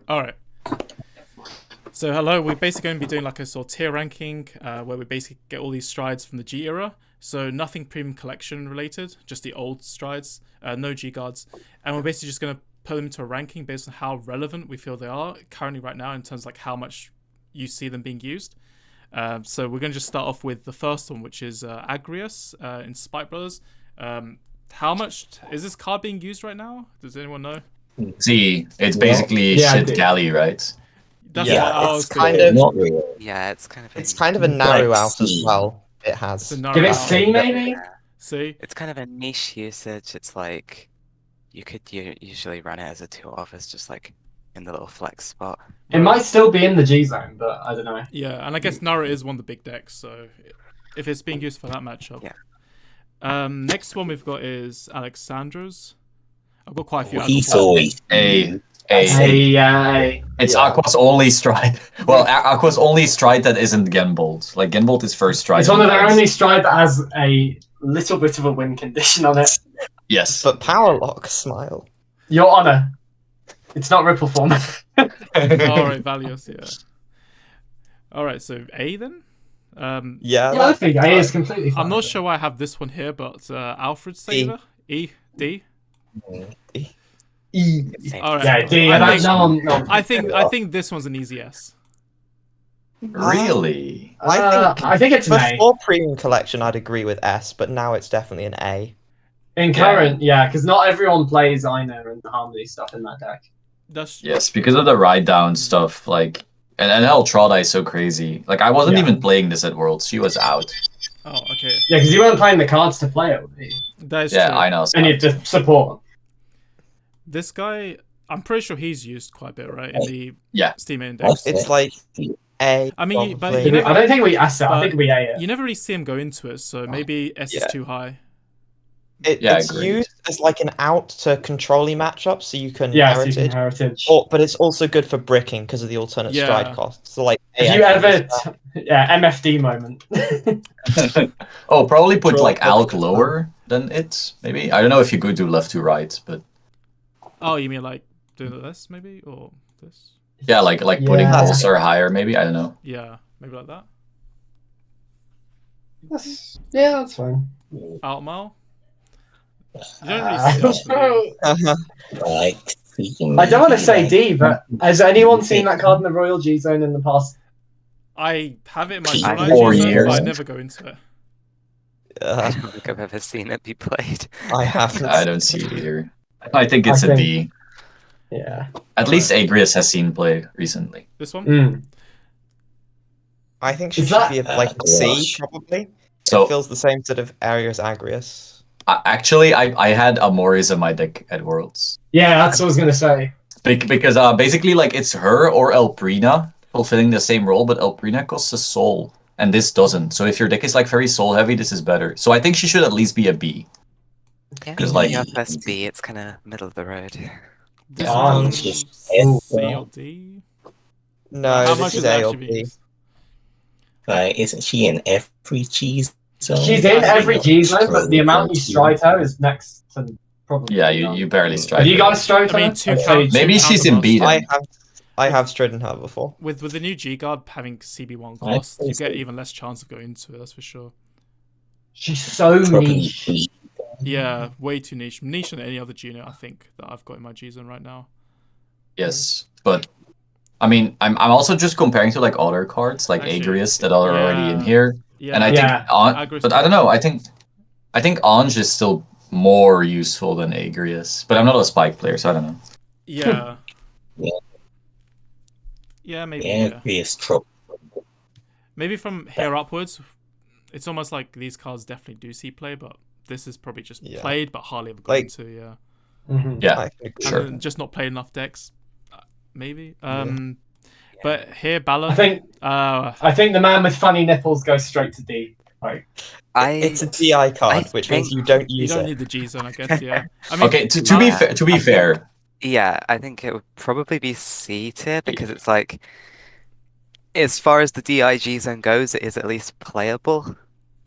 All right. So hello, we're basically going to be doing like a sort of tier ranking where we basically get all these strides from the G era. So nothing premium collection related, just the old strides, no G guards. And we're basically just going to put them into a ranking based on how relevant we feel they are currently right now in terms of like how much you see them being used. So we're going to just start off with the first one, which is Agrius in Spike Brothers. How much is this card being used right now? Does anyone know? See, it's basically shit galley, right? That's it's kind of Not really. yeah, it's kind of It's kind of a narrow out as well. It has. Give it C, maybe? C. It's kind of a niche usage. It's like you could usually run it as a 2-off, as just like in the little flex spot. It might still be in the G zone, but I don't know. Yeah, and I guess Nara is one of the big decks, so if it's being used for that matchup. Yeah. Next one we've got is Alexandra's. I've got quite a few. He's always A. It's yeah. Aqua's only stride. Well, Aqua's only stride that isn't Genbolt. Like Genbolt is first stride. It's one of their only stride that has a little bit of a win condition on it. Yes. But Power Lock, smile. Your Honor. It's not Ripple Form. Alright, Valios, yeah. Alright, so A then? Yeah, I think A is completely fine. I'm not sure why I have this one here, but Alfred Saver? E? D? E. Alright. Yeah, D. I think this one's an easy S. Really? I think it's an A. before Premium Collection, I'd agree with S, but now it's definitely an A. In current, yeah, because not everyone plays Ina and the Harmony stuff in that deck. That's Yes, because of the ride down stuff, like, and Eltrada is so crazy. Like, I wasn't even playing this at Worlds. She was out. Oh, okay. Yeah, because you weren't playing the cards to play it with me. That is Yeah, true. I know. And you just support. This guy, I'm pretty sure he's used quite a bit, right? In the Steam Index. It's like A. I mean, but probably. you never, I don't think we S it. I think we A it. you never really see him go into it, so maybe S is too high. It's used as like an out to control-y matchup, so you can heritage. But it's also good for bricking because of the alternate stride cost. So like, if you ever, MFD moment. Oh, probably put like Alk lower than it. Maybe I don't know if you could do left to right, but oh, you mean like doing this maybe or this? Yeah, like putting Pulsar higher, maybe. I don't know. Yeah, maybe like that. That's fine. Outmal. You don't really see I don't want to say D, but has anyone seen that card in the Royal G Zone in the past? I have it in my 4 years, but I never go into it. I don't think I've ever seen it be played. I haven't. I don't see it either. I think it's a D. Yeah. At least Agrius has seen play recently. This one? I think she should be like C, probably. So it feels the same sort of area as Agrius. Actually, I had Amoris in my deck at Worlds. Yeah, that's what I was gonna say. Because basically, like, it's her or Elprina fulfilling the same role, but Elprina costs a soul, and this doesn't. So if your deck is like very soul heavy, this is better. So I think she should at least be a B. Yeah, because like first B, it's kind of middle of the road. This one's C or D. No, how this much is is A or actually B. Isn't she in every G zone? She's in every G zone, but the amount you stride her is next to probably. Yeah, you barely stride. Have you guys stride her? I mean, maybe she's in beat. I have stridden her before. With the new G guard having CB1 cost, you get even less chance of going into it. That's for sure. She's so niche. Yeah, way too niche. Niche than any other junior I think that I've got in my G zone right now. Yes, but I mean, I'm also just comparing to like other cards like Agrius that are already in here, and I think, but I don't know. I think Ange is still more useful than Agrius, but I'm not a Spike player, so I don't know. Yeah. Yeah, maybe. Agrius trouble. Maybe from here upwards, it's almost like these cards definitely do see play, but this is probably just played, but hardly ever gone to. Yeah. Yeah, sure. And just not played enough decks, maybe. But here, Bala. I think the man with funny nipples goes straight to D. Like, it's a DI card, which means you don't use it. You don't need the G zone, I guess. Yeah. I mean, okay. To be fair. Yeah, I think it would probably be C tier because it's like, as far as the DIG zone goes, it is at least playable.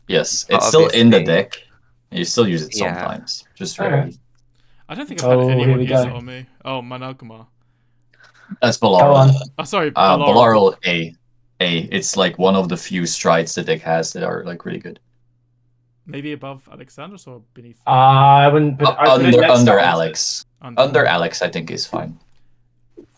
Yes, it's still in the deck. You still use it sometimes, just rarely. I don't think I've had anyone use it on me. Oh, Managma. That's Balaral. Oh, sorry, Balaral A. It's like one of the few strides the deck has that are like really good. Maybe above Alexander's or beneath? I wouldn't put under Alex. Under Alex, I think is fine.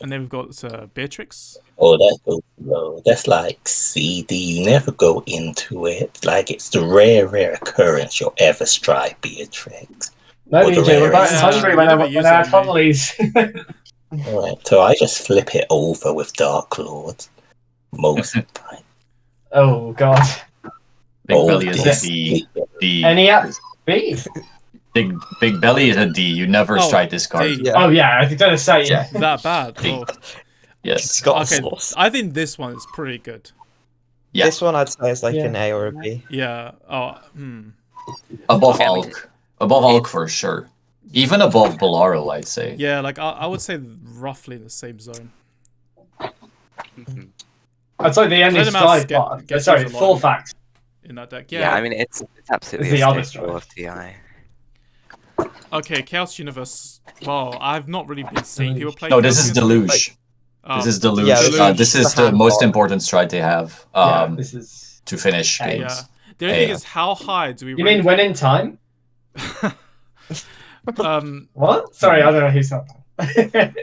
And then we've got Beatrix. Oh, that's so low. That's like CD. You never go into it. Like it's the rare occurrence you'll ever strike Beatrix. No, Ejae, we're back in Hungary when I had families. Right, so I just flip it over with Dark Lords most of the time. Oh god. Big Belly is a D. Any B? Big Belly is a D. You never strike this card. Yeah. Oh yeah, I was gonna say that bad. Oh. Yes. Okay, I think this one is pretty good. Yeah. This one I'd say is like an A or a B. Yeah. Oh. Above Alk. Above Alk for sure. Even above Balaral, I'd say. Yeah, like I would say roughly in the same zone. I'd say the end is sorry, full fact. In that deck, yeah. I mean, it's absolutely the other staple of DI. Okay, Chaos Universe. Well, I've not really been seeing people play. No, this is Deluge. This is Deluge. Yeah, this is the most important stride they have. This is to finish games. Yeah. The only thing is, how high do we? You mean win in time? What? Sorry, I don't know who said that.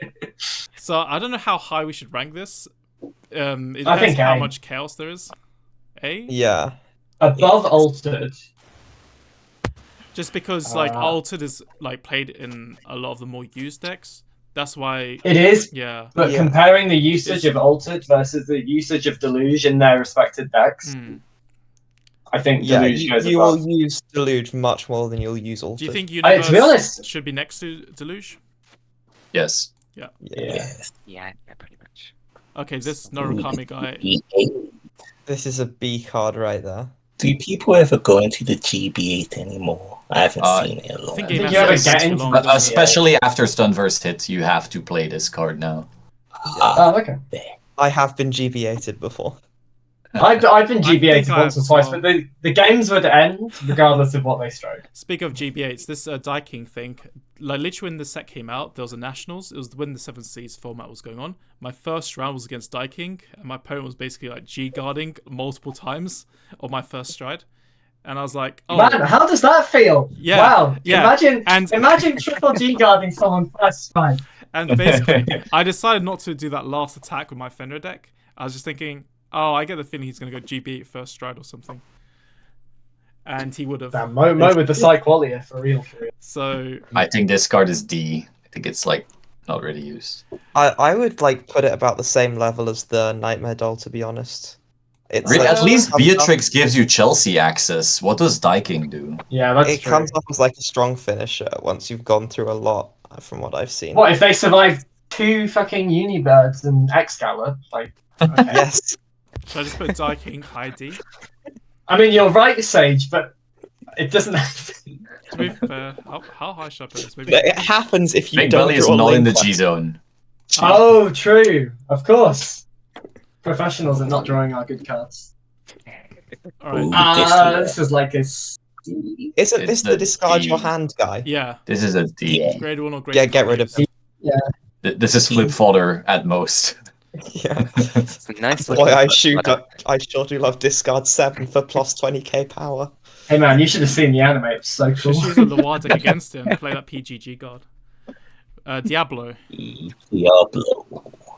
So I don't know how high we should rank this. It I think depends how A. much chaos there is. A? Yeah. Above Altered. Just because like Altered is like played in a lot of the more used decks. That's why it is. Yeah. But comparing the usage of Altered versus the usage of Deluge in their respective decks, I think Deluge goes you above. will use Deluge much more than you'll use Altered. Do you think Universe to be honest, should be next to Deluge? Yes. Yeah. Yeah, pretty much. Okay, this Narukami guy. This is a B card right there. Do people ever go into the GB8 anymore? I haven't seen it in a long time. Think you ever get into especially after Stunverse hit, you have to play this card now. Oh, okay. I have been GBA'd before. I've been GBA'd once or twice, but the games would end regardless of what they strike. Speak of GBAs, this Daiking thing, like literally when the set came out, there was a Nationals. It was when the 7th Seas format was going on. My first round was against Daiking, and my opponent was basically like G-guarding multiple times on my first stride. And I was like, oh. Man, how does that feel? Yeah, wow. Yeah. Imagine triple G-guarding someone first stride. And basically, I decided not to do that last attack with my Fenrir deck. I was just thinking, oh, I get the feeling he's going to go GB first stride or something. And he would have. Damn, Mo with the Psyqualia for real. So I think this card is D. I think it's like not really used. I would like put it about the same level as the Nightmare Doll, to be honest. It's really, like, at least Beatrix gives you Chelsea access. What does Daiking do? Yeah, that's it true. comes off as like a strong finisher once you've gone through a lot, from what I've seen. What if they survive 2 fucking Unibirds and Excalibur? Like, okay. Yes. Should I just put Daiking high D? I mean, you're right, Sage, but it doesn't have to. To be fair, how high should I put this? Maybe It happens if you Big don't Belly is draw not in the link G zone. Oh, true. Of course. Professionals at not drawing our good cards. Alright. This is like a... Isn't this the discard your hand guy? Yeah. This is a D. Grade 1 or grade 2. Get rid of him. Yeah. This is flip fodder at most. Yeah. It's a nice Boy, I sure do love discard 7 for plus 20k power. Hey man, you should have seen the anime. It's so cool. Just use a Loire deck against him. Play that PGG guard. Diablo.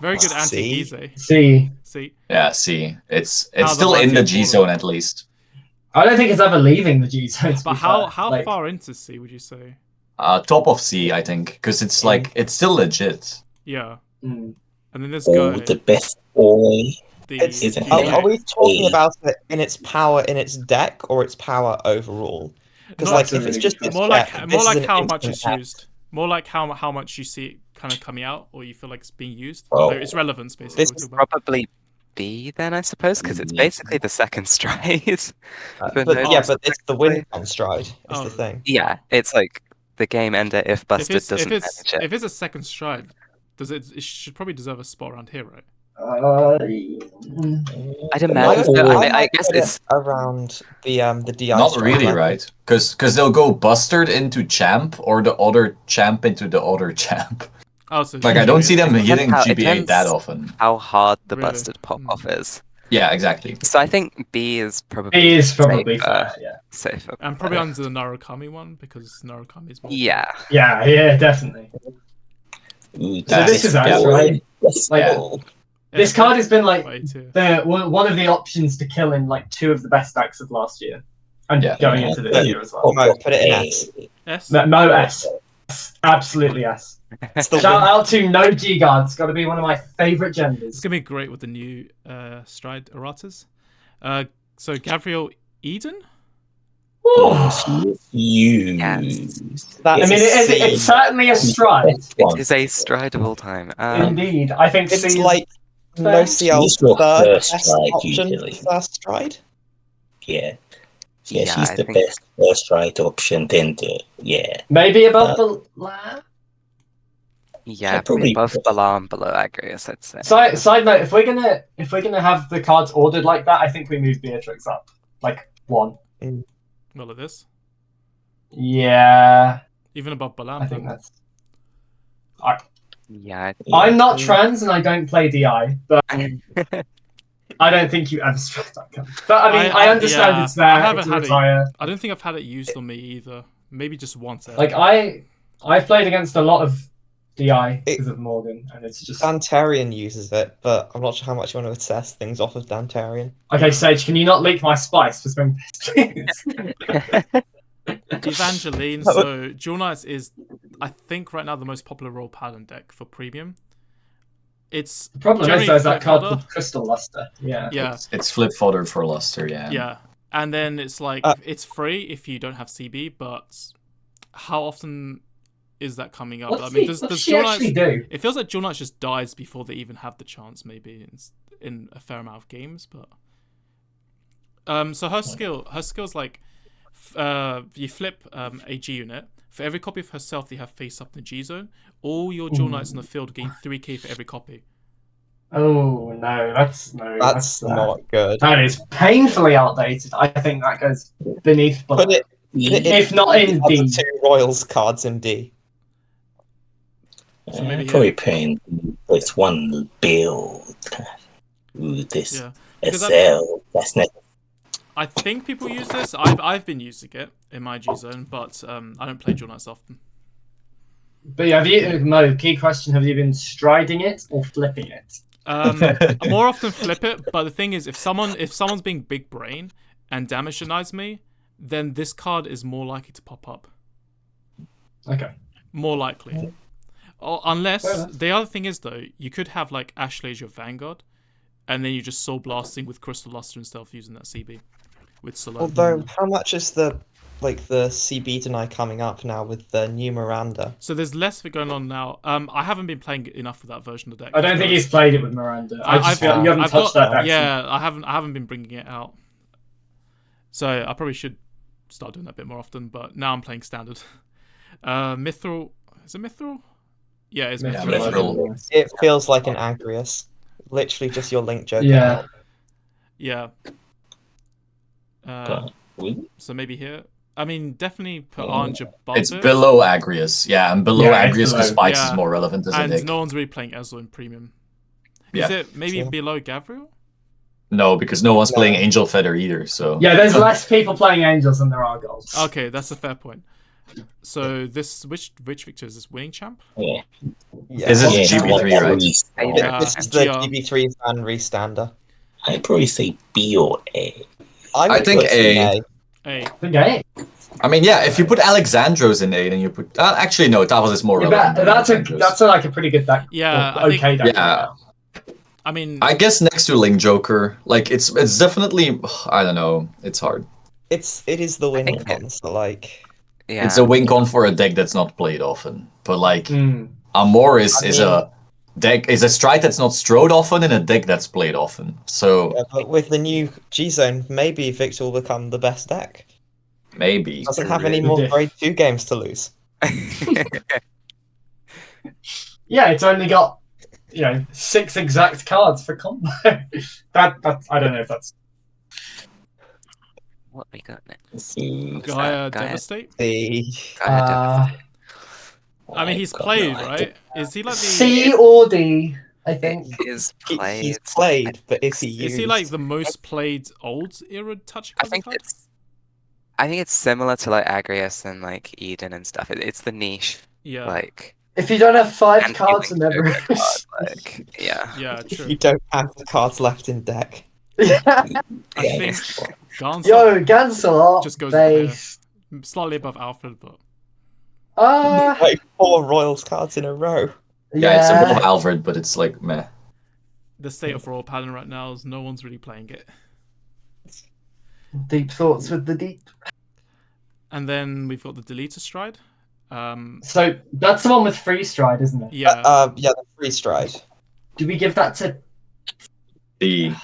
Very good anti-Ejae. See. Yeah, C. It's still in the G zone at least. I don't think it's ever leaving the G zone. But how far into C would you say? Top of C, I think, because it's like it's still legit. Yeah. Mm. And then this guy. The best boy. Are we talking about it in its power in its deck or its power overall? Because like if it's just more like how much it's used. More like how much you see it kind of coming out, or you feel like it's being used. Oh. Its relevance, basically. This is probably B then, I suppose, because it's basically the second stride. But it's the win on stride is the thing. Yeah, it's like the game ender if Busted doesn't manage it. If it's a second stride, it should probably deserve a spot around here, right? I'd imagine. I guess it's around the DI. Not really, right? Because they'll go Bustard into Champ or the other Champ into the other Champ. Like I don't see them hitting GBA depends that often. How hard the Really? busted pop-off is. Yeah, exactly. So I think B is probably fair, yeah. Safer. And probably under the Narukami one, because Narukami is more... Yeah. Yeah, definitely. Ooh, So this is us, right? Like, this card has been like one of the options to kill in like 2 of the best decks of last year. And going into this year as well. Mo, put it in S. S? Mo, S. Absolutely S. Shout out to No G Guard. It's got to be one of my favourite genders. It's going to be great with the new Stride erratas. So Gabriel Eden? You. Yes. I mean, it's certainly a stride. It is a stride of all time. Indeed. I think it's like no CL's third best option for first stride. Yeah. Yeah, she's the best first stride option. Then maybe above the lab. Yeah, probably above Balam, below Agrius, I'd say. Side note: if we're gonna have the cards ordered like that, I think we move Beatrix up like 1. Well, like this. Yeah. Even above Balam. I think that's. Yeah. I'm not trans and I don't play DI, but I don't think you ever struck that card. But I mean, I understand it's there. I haven't had it. I don't think I've had it used on me either. Maybe just once. Like I've played against a lot of DI because of Morgan, and it's just Dantarian uses it, but I'm not sure how much you want to assess things off of Dantarian. Okay, Sage, can you not leak my spice for Spring Fest, please? Evangeline. So Dual Knights is, I think, right now the most popular role paladin deck for premium. It's the problem is there's that card called Crystal Luster. Yeah. It's flip fodder for Luster. Yeah, and then it's like it's free if you don't have CB, but how often is that coming up? I mean, does Dual Knights do? It feels like Dual Knights just dies before they even have the chance, maybe in a fair amount of games. But so her skill's like you flip a G unit. For every copy of herself they have face up in the G zone, all your Dual Knights in the field gain 3k for every copy. Oh no, that's not good. That is painfully outdated. I think that goes beneath. If not in D. 2 Royals cards in D. So maybe probably playing this one build. Ooh, this SL. That's next. I think people use this. I've been using it in my G zone, but I don't play Dual Knights often. But yeah, Mo, key question: have you been striding it or flipping it? I more often flip it, but the thing is, if someone's being big brain and damage denies me, then this card is more likely to pop up. Okay. More likely. Or unless the other thing is though, you could have like Ashley as your Vanguard, and then you're just Soul Blasting with Crystal Luster and stuff using that CB with Solemn. Although, how much is the CB deny coming up now with the new Miranda? So there's less of it going on now. I haven't been playing enough with that version of the deck. I don't think he's played it with Miranda. I just feel you haven't touched that deck. Yeah, I haven't been bringing it out. So I probably should start doing that a bit more often. But now I'm playing standard. Mithril, is it Mithril? Yeah, it's Mithril. It feels like an Agrius. Literally just your Link Joker. Yeah. So maybe here. I mean, definitely put Orange above It's below Agrius. Yeah, and below Agrius because Spikes is more relevant as a deck. And no one's really playing Ezreal in premium. Is it maybe below Gabriel? No, because no one's playing Angel Feather either. So yeah, there's less people playing Angels than there are Golds. Okay, that's a fair point. So this which Victor is this? Winning Champ? Yeah. This is GB3, right? This is the GB3 Van Restander. I'd probably say B or A. I think A. I think A. I mean, yeah, if you put Alexandros in A, then you put... actually, no, Davos is more relevant. That's like a pretty good deck. Yeah, okay deck. Yeah. I mean... I guess next to Link Joker, like, it's definitely... I don't know. It's hard. It is the win con, so like... Yeah. It's a win con for a deck that's not played often. But, like, Amoris is a stride that's not strode often in a deck that's played often. So... Yeah, but with the new G-Zone, maybe Victor will become the best deck. Maybe. Doesn't have any more grade 2 games to lose. Yeah, it's only got 6 exact cards for combo. that I don't know if that's... What we got next? Gaia Devastate? Gaia Devastate. I mean, he's played, right? Is he like the C or D? I think he's played. He's played, but is he used? Is he like the most played old era touch card? I think it's similar to like Agrius and like Eden and stuff. It's the niche. Yeah. Like if you don't have 5 cards in every like yeah, true. You don't have the cards left in deck. Yeah. I think Gansel Gansel just goes based. Slightly above Alfred, but like 4 Royals cards in a row. Yeah, it's above Alfred, but it's like meh. The state of Royal Paladin right now is no one's really playing it. Deep thoughts with the deep. And then we've got the Deleter Stride. So that's the one with free stride, isn't it? Yeah. Yeah, the free stride. Do we give that to D?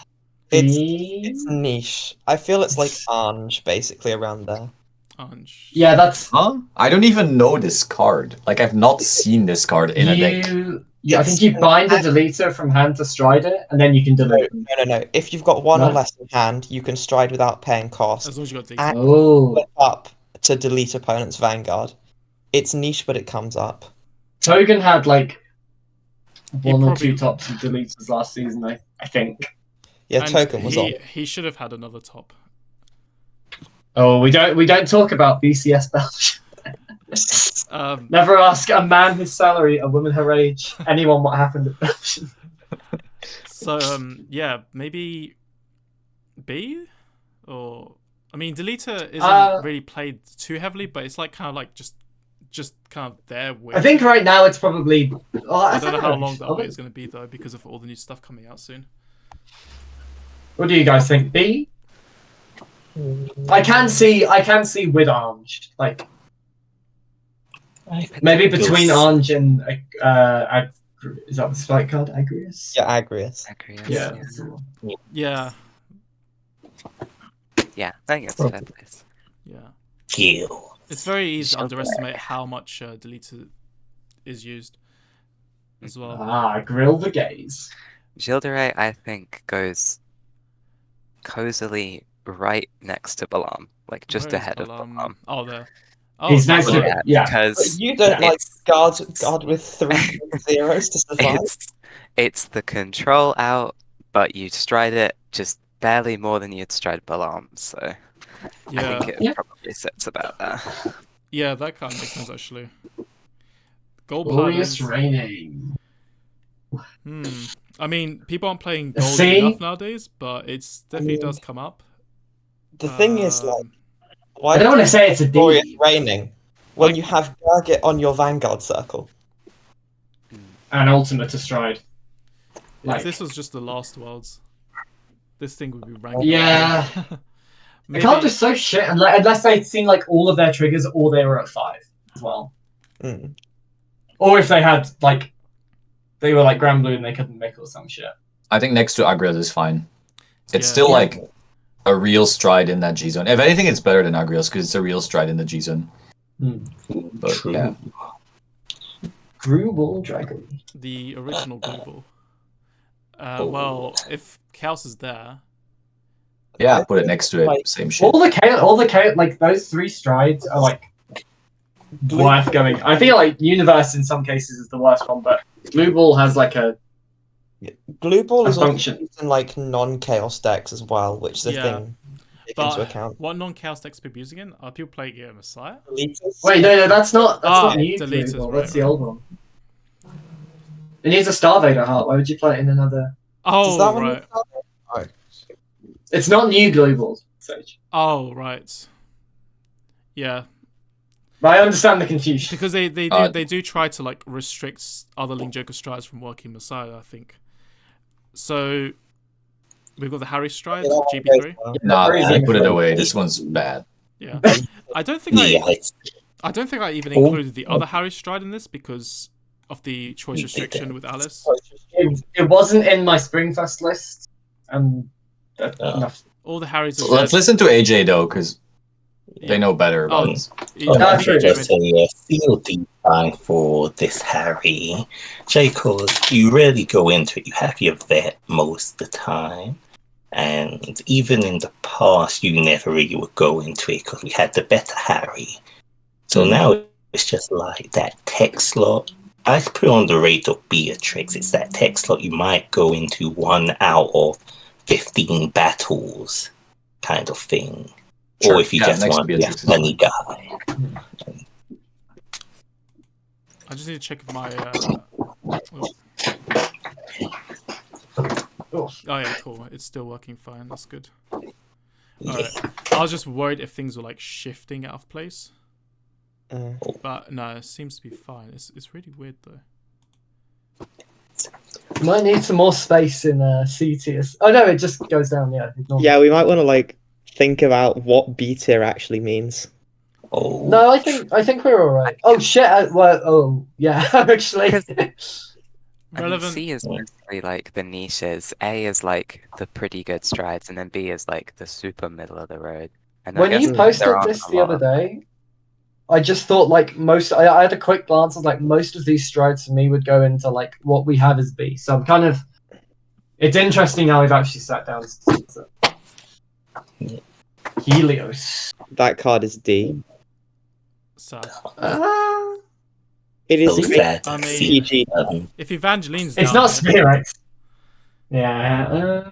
It's niche. I feel it's like Ange, basically around there. Ange. Yeah, that's. Huh? I don't even know this card. Like I've not seen this card in a deck. Yeah, I think you bind a deleter from hand to stride it, and then you can delete. No. If you've got 1 or less in hand, you can stride without paying cost. As long as you got and deleter. Flip up to delete opponent's Vanguard. It's niche, but it comes up. Togen had like 1 or 2 tops of deleters last season, I think. Yeah, and Token was on. He should have had another top. Oh, we don't talk about BCS Belgium. Never ask a man his salary, a woman her age, anyone what happened at Belgium. So yeah, maybe B, or I mean, Deleter isn't really played too heavily, but it's like kind of like just kind of there. With... I think right now it's probably. I don't know how long that wait is going to be though, because of all the new stuff coming out soon. What do you guys think? B. I can see with Ange, like maybe between Ange and is that the spike card? Agrius? Yeah, Agrius. Yeah. Yeah, I think it's a fair place. Yeah. It's very easy to underestimate how much Deleter is used as well. Grill the gaze. Gilderay, I think, goes cozily right next to Balam, like just ahead of Balam. Oh, there. He's next to it, yeah. Because you don't like guard with 3 zeros to survive. It's the control out, but you stride it just barely more than you'd stride Balam, so I think it probably sits about there. Yeah, that kind of makes sense actually. Gold Glorious Raining. I mean, people aren't playing gold enough nowadays, but it definitely does come up. The thing is, like, I don't want to say it's a Glorious Raining when you have Garget on your Vanguard circle. And Ultimate to stride. If this was just the Last Worlds, this thing would be ranked. Yeah. The card is so shit, unless they'd seen like all of their triggers, or they were at 5 as well. Or if they had like, they were like Grand Blue and they couldn't make or some shit. I think next to Agrias is fine. It's still like a real stride in that G zone. If anything, it's better than Agrias because it's a real stride in the G zone. But yeah. Grubel Dragon. The original Grubel. Well, if Chaos is there. Yeah, put it next to it. Like, same shit. All the chaos, like those 3 strides are like worth going. I feel like Universe in some cases is the worst one, but Blue Ball has like a Blue Ball is function also in like non-chaos decks as well, which is a thing to take into account. What non-chaos decks are people using it? Are people playing it Messiah? Deleters? Wait, no, that's not new. Deleters, Blue Ball. That's the old one. It needs a Starvader heart. Why would you play it in another? Oh, right. It's not new Blue Balls, Sage. Oh, right. Yeah. But I understand the confusion. Because they do try to like restrict other Link Joker strides from working Messiah, I think. So we've got the Harry stride, GB3. Nah, I put it away. This one's bad. Yeah. I don't think I even included the other Harry stride in this because of the choice restriction with Alice. It wasn't in my Springfest list. All the Harrys. Let's listen to Ejae though, because they know better about this. I feel deep fine for this Harry. Because you really go into it, you have your vet most of the time. And even in the past, you never really would go into it because we had the better Harry. So now It's just like that tech slot. I put on the rate of Beatrix. It's that tech slot you might go into 1 out of 15 battles kind of thing. Sure. Or if you just want to be a funny guy. I just need to check if my... Oh yeah, cool. It's still working fine. That's good. Alright. I was just worried if things were like shifting out of place. But no, it seems to be fine. It's really weird though. Might need some more space in C tier. Oh no, it just goes down. Yeah. Yeah, we might want to like think about what B tier actually means. Oh. No, I think we're all right. Oh shit! Oh yeah, actually. Relevant. C is mostly like the niches. A is like the pretty good strides, and then B is like the super middle of the road. And when you posted this the other day, I just thought like I had a quick glance of like most of these strides for me would go into like what we have as B. So I'm kind of, it's interesting how we've actually sat down. Helios. That card is D. Sad. It is. I mean, if Evangeline's down, it's not Spirit. Yeah.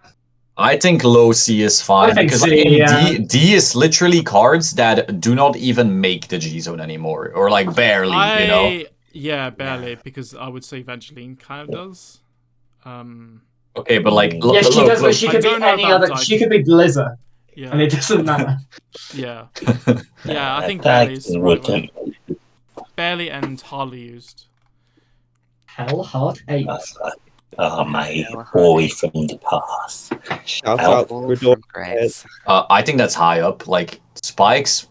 I think low C is fine because C, D is literally cards that do not even make the G zone anymore, or like barely, you know. Yeah, barely, because I would say Evangeline kind of does. Okay, but like, yeah, she does, but she could be any other. She could be Blizzard. Yeah. And it doesn't matter. Yeah. Yeah, I think barely is right. Barely and hardly used. Hellheart 8. Oh, my boy from the past. Shout out I think that's high up. Like Spikes.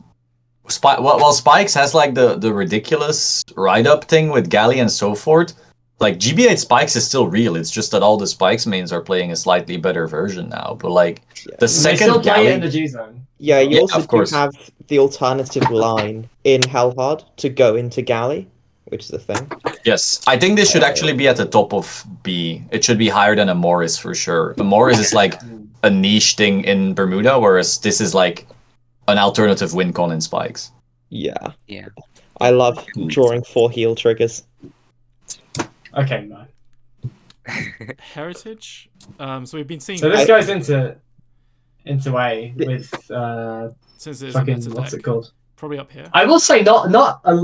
Well, Spikes has like the ridiculous ride-up thing with Galley and so forth. Like GB8 Spikes is still real. It's just that all the Spikes mains are playing a slightly better version now. But like the second still play Galley in the G zone. Yeah, you also do have the alternative line in Hellhard to go into Galley, which is a thing. Yes, I think this should actually be at the top of B. It should be higher than a Morris for sure. A Morris is like a niche thing in Bermuda, whereas this is like an alternative win con in Spikes. Yeah. Yeah. I love drawing 4 heal triggers. Okay, no. Heritage. So we've been seeing. So this goes into A with since it's fucking what's it called? Probably up here. I will say not.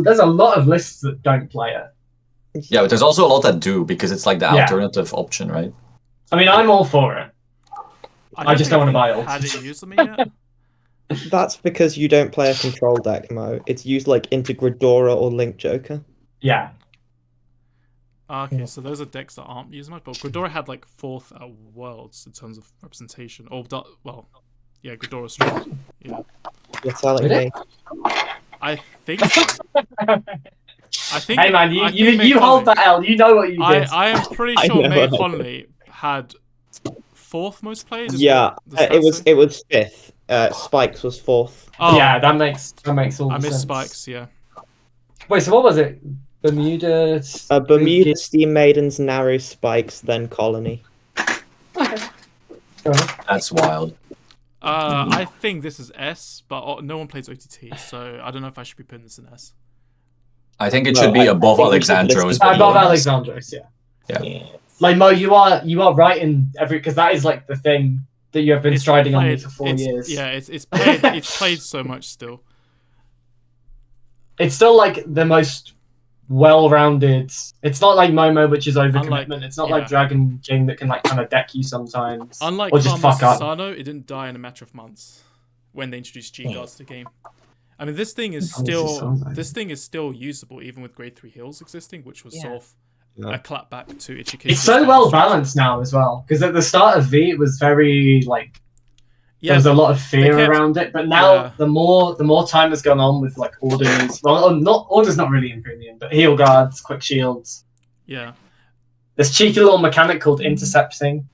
There's a lot of lists that don't play it. Yeah, but there's also a lot that do because it's like the alternative option, right? I mean, I'm all for it. I just don't want to buy all. Had it used something yet? That's because you don't play a control deck, Mo. It's used like into Gridora or Link Joker. Yeah. Okay, so those are decks that aren't used much, but Gridora had like 4th at Worlds in terms of representation. Or well, yeah, Gridora strong. Yeah. You're telling me. I think so. I think. Hey man, you hold that L. You know what you did. I am pretty sure May Conley had 4th most played. Yeah, it was 5th. Spikes was 4th. Oh. Yeah, that makes all the sense. I missed Spikes. Yeah. Wait, so what was it? Bermuda. Bermuda, Steam Maidens, Narrow, Spikes, then Colony. Okay. That's wild. I think this is S, but no one plays OTT, so I don't know if I should be putting this in S. I think it should be above Alexandros. Above Alexandros, yeah. Like Mo, you are right in every because that is like the thing that you have been striding on me for 4 years. Yeah, it's played. It's played so much still. It's still like the most well-rounded. It's not like Momo, which is overcommitment. It's not like Dragon King that can like kind of deck you sometimes. Unlike or just fuck up. Sano, it didn't die in a matter of months when they introduced G guards to the game. I mean, this thing is still usable even with grade 3 heals existing, which was sort of a clapback to Ichike's. It's so well balanced now as well because at the start of V it was very like there was a lot of fear around it, but now the more time has gone on with like orders, orders not really in premium, but heal guards, quick shields. Yeah. This cheeky little mechanic called intercepting.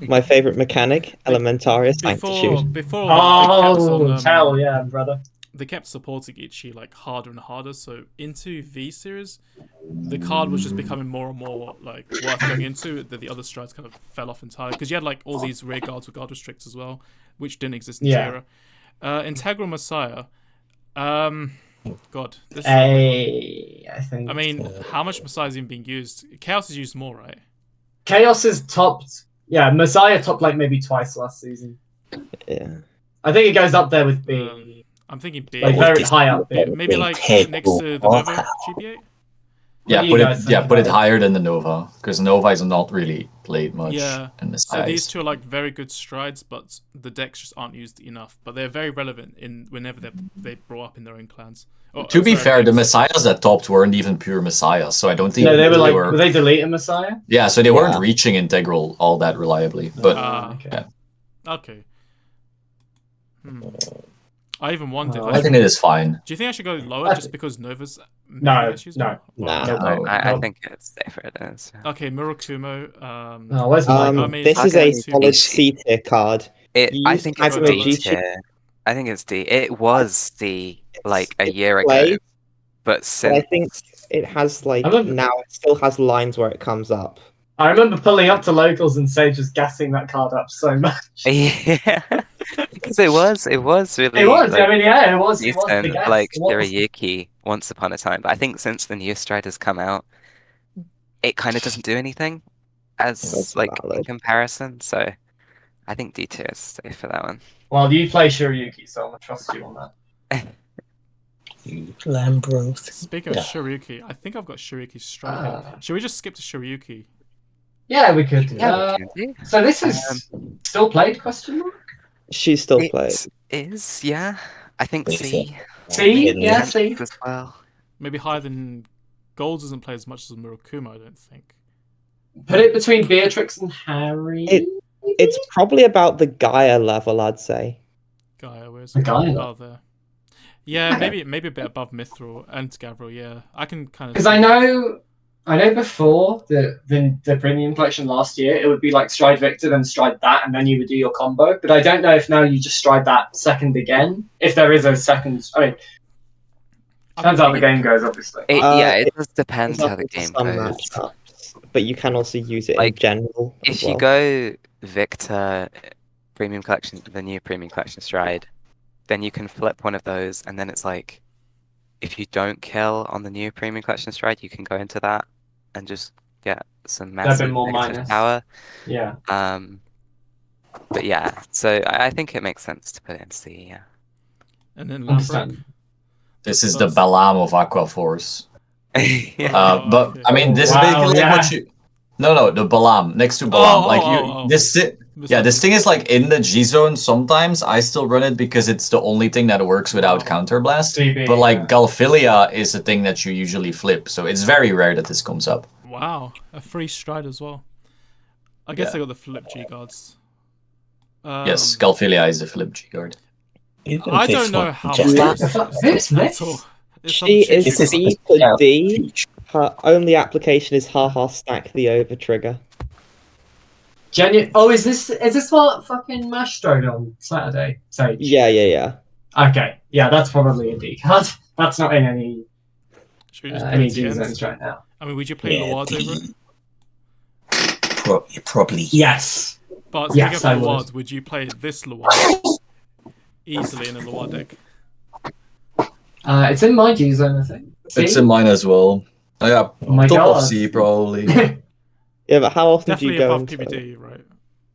My favorite mechanic, Elementarius Sanctitude. Hell yeah, brother. They kept supporting Ichi like harder and harder, so into V series, the card was just becoming more and more like worth going into. That the other strides kind of fell off entirely because you had like all these rear guards with guard restricts as well, which didn't exist in Terra. Integral Messiah, God, this is I think. I mean, how much Messiah is even being used? Chaos is used more, right? Chaos is topped. Yeah, Messiah topped like maybe twice last season. Yeah. I think it goes up there with B. I'm thinking B. Like very high up B. Maybe like next to the Nova GBA? Yeah, put it higher than the Nova, because Nova is not really played much. Yeah. In this so these two are like very good strides, but the decks just aren't used enough. But they're very relevant in whenever they brought up in their own clans. To be fair, the Messiahs that topped weren't even pure Messiahs, so I don't think they were like were they deleting Messiah? Yeah, so they weren't reaching integral all that reliably. But okay. Okay. I even wonder. I think it is fine. Do you think I should go lower just because Nova's no. I think it's safer it is. Okay, Murakumo. Where's my this is a solid C tier card. I think it's D tier. I think it's D. It was D like a year ago, but since I think it has like now it still has lines where it comes up. I remember pulling up to locals and just gassing that card up so much. Yeah, because it was really. It was. Like, I mean, yeah, it was. Decent, like Shirayuki once upon a time, but I think since the new stride has come out, it kind of doesn't do anything as like in comparison. So I think D tier is safe for that one. Well, you play Shirayuki, so I'm gonna trust you on that. Lambros. Speaking of Shirayuki, I think I've got Shirayuki's stride here. Should we just skip to Shirayuki? Yeah, we could. So this is still played? ? She's still played. Is I think C. C, yeah, C as well. Maybe higher than Gold doesn't play as much as Murakumo, I don't think. Put it between Beatrix and Harry. It's probably about the Gaia level, I'd say. Gaia, where's the Gaia? Oh, there. Yeah, maybe a bit above Mithril and Gavril. Yeah, I can kind of. Because I know before the premium collection last year, it would be like Stride Victor, then Stride that, and then you would do your combo. But I don't know if now you just Stride that second again. If there is a second, I mean, depends how the game goes, obviously. It does depend how the game goes. But you can also use it like, in general. If you go Victor premium collection, the new premium collection Stride, then you can flip one of those, and then it's like, if you don't kill on the new premium collection Stride, you can go into that and just get some massive more minus power. Yeah. But yeah, so I think it makes sense to put it in C. Yeah. And then Lambrook. This is the Balaam of Aqua Force. Yeah. But I mean, this is basically like what you. No, the Balaam next to Balaam. This thing is like in the G zone. Sometimes I still run it because it's the only thing that works without counterblast. But like Galphilia is a thing that you usually flip, so it's very rare that this comes up. Wow, a free stride as well. I guess they got the flip G guards. Yes, Galphilia is the flip G guard. I don't know how much this. She is C to D. Her only application is haha stack the over trigger. Oh, is this what fucking Mash throwed on Saturday? Sage? Yeah. Okay, yeah, that's probably a D card. That's not in any G zones right now. I mean, would you play Loids over it? Probably. Yes. But speaking of Loids, would you play this Loids easily in a Loids deck? It's in my G zone, I think. It's in mine as well. Oh my top of C probably. Yeah, but how often Definitely do you go above into PBD, right?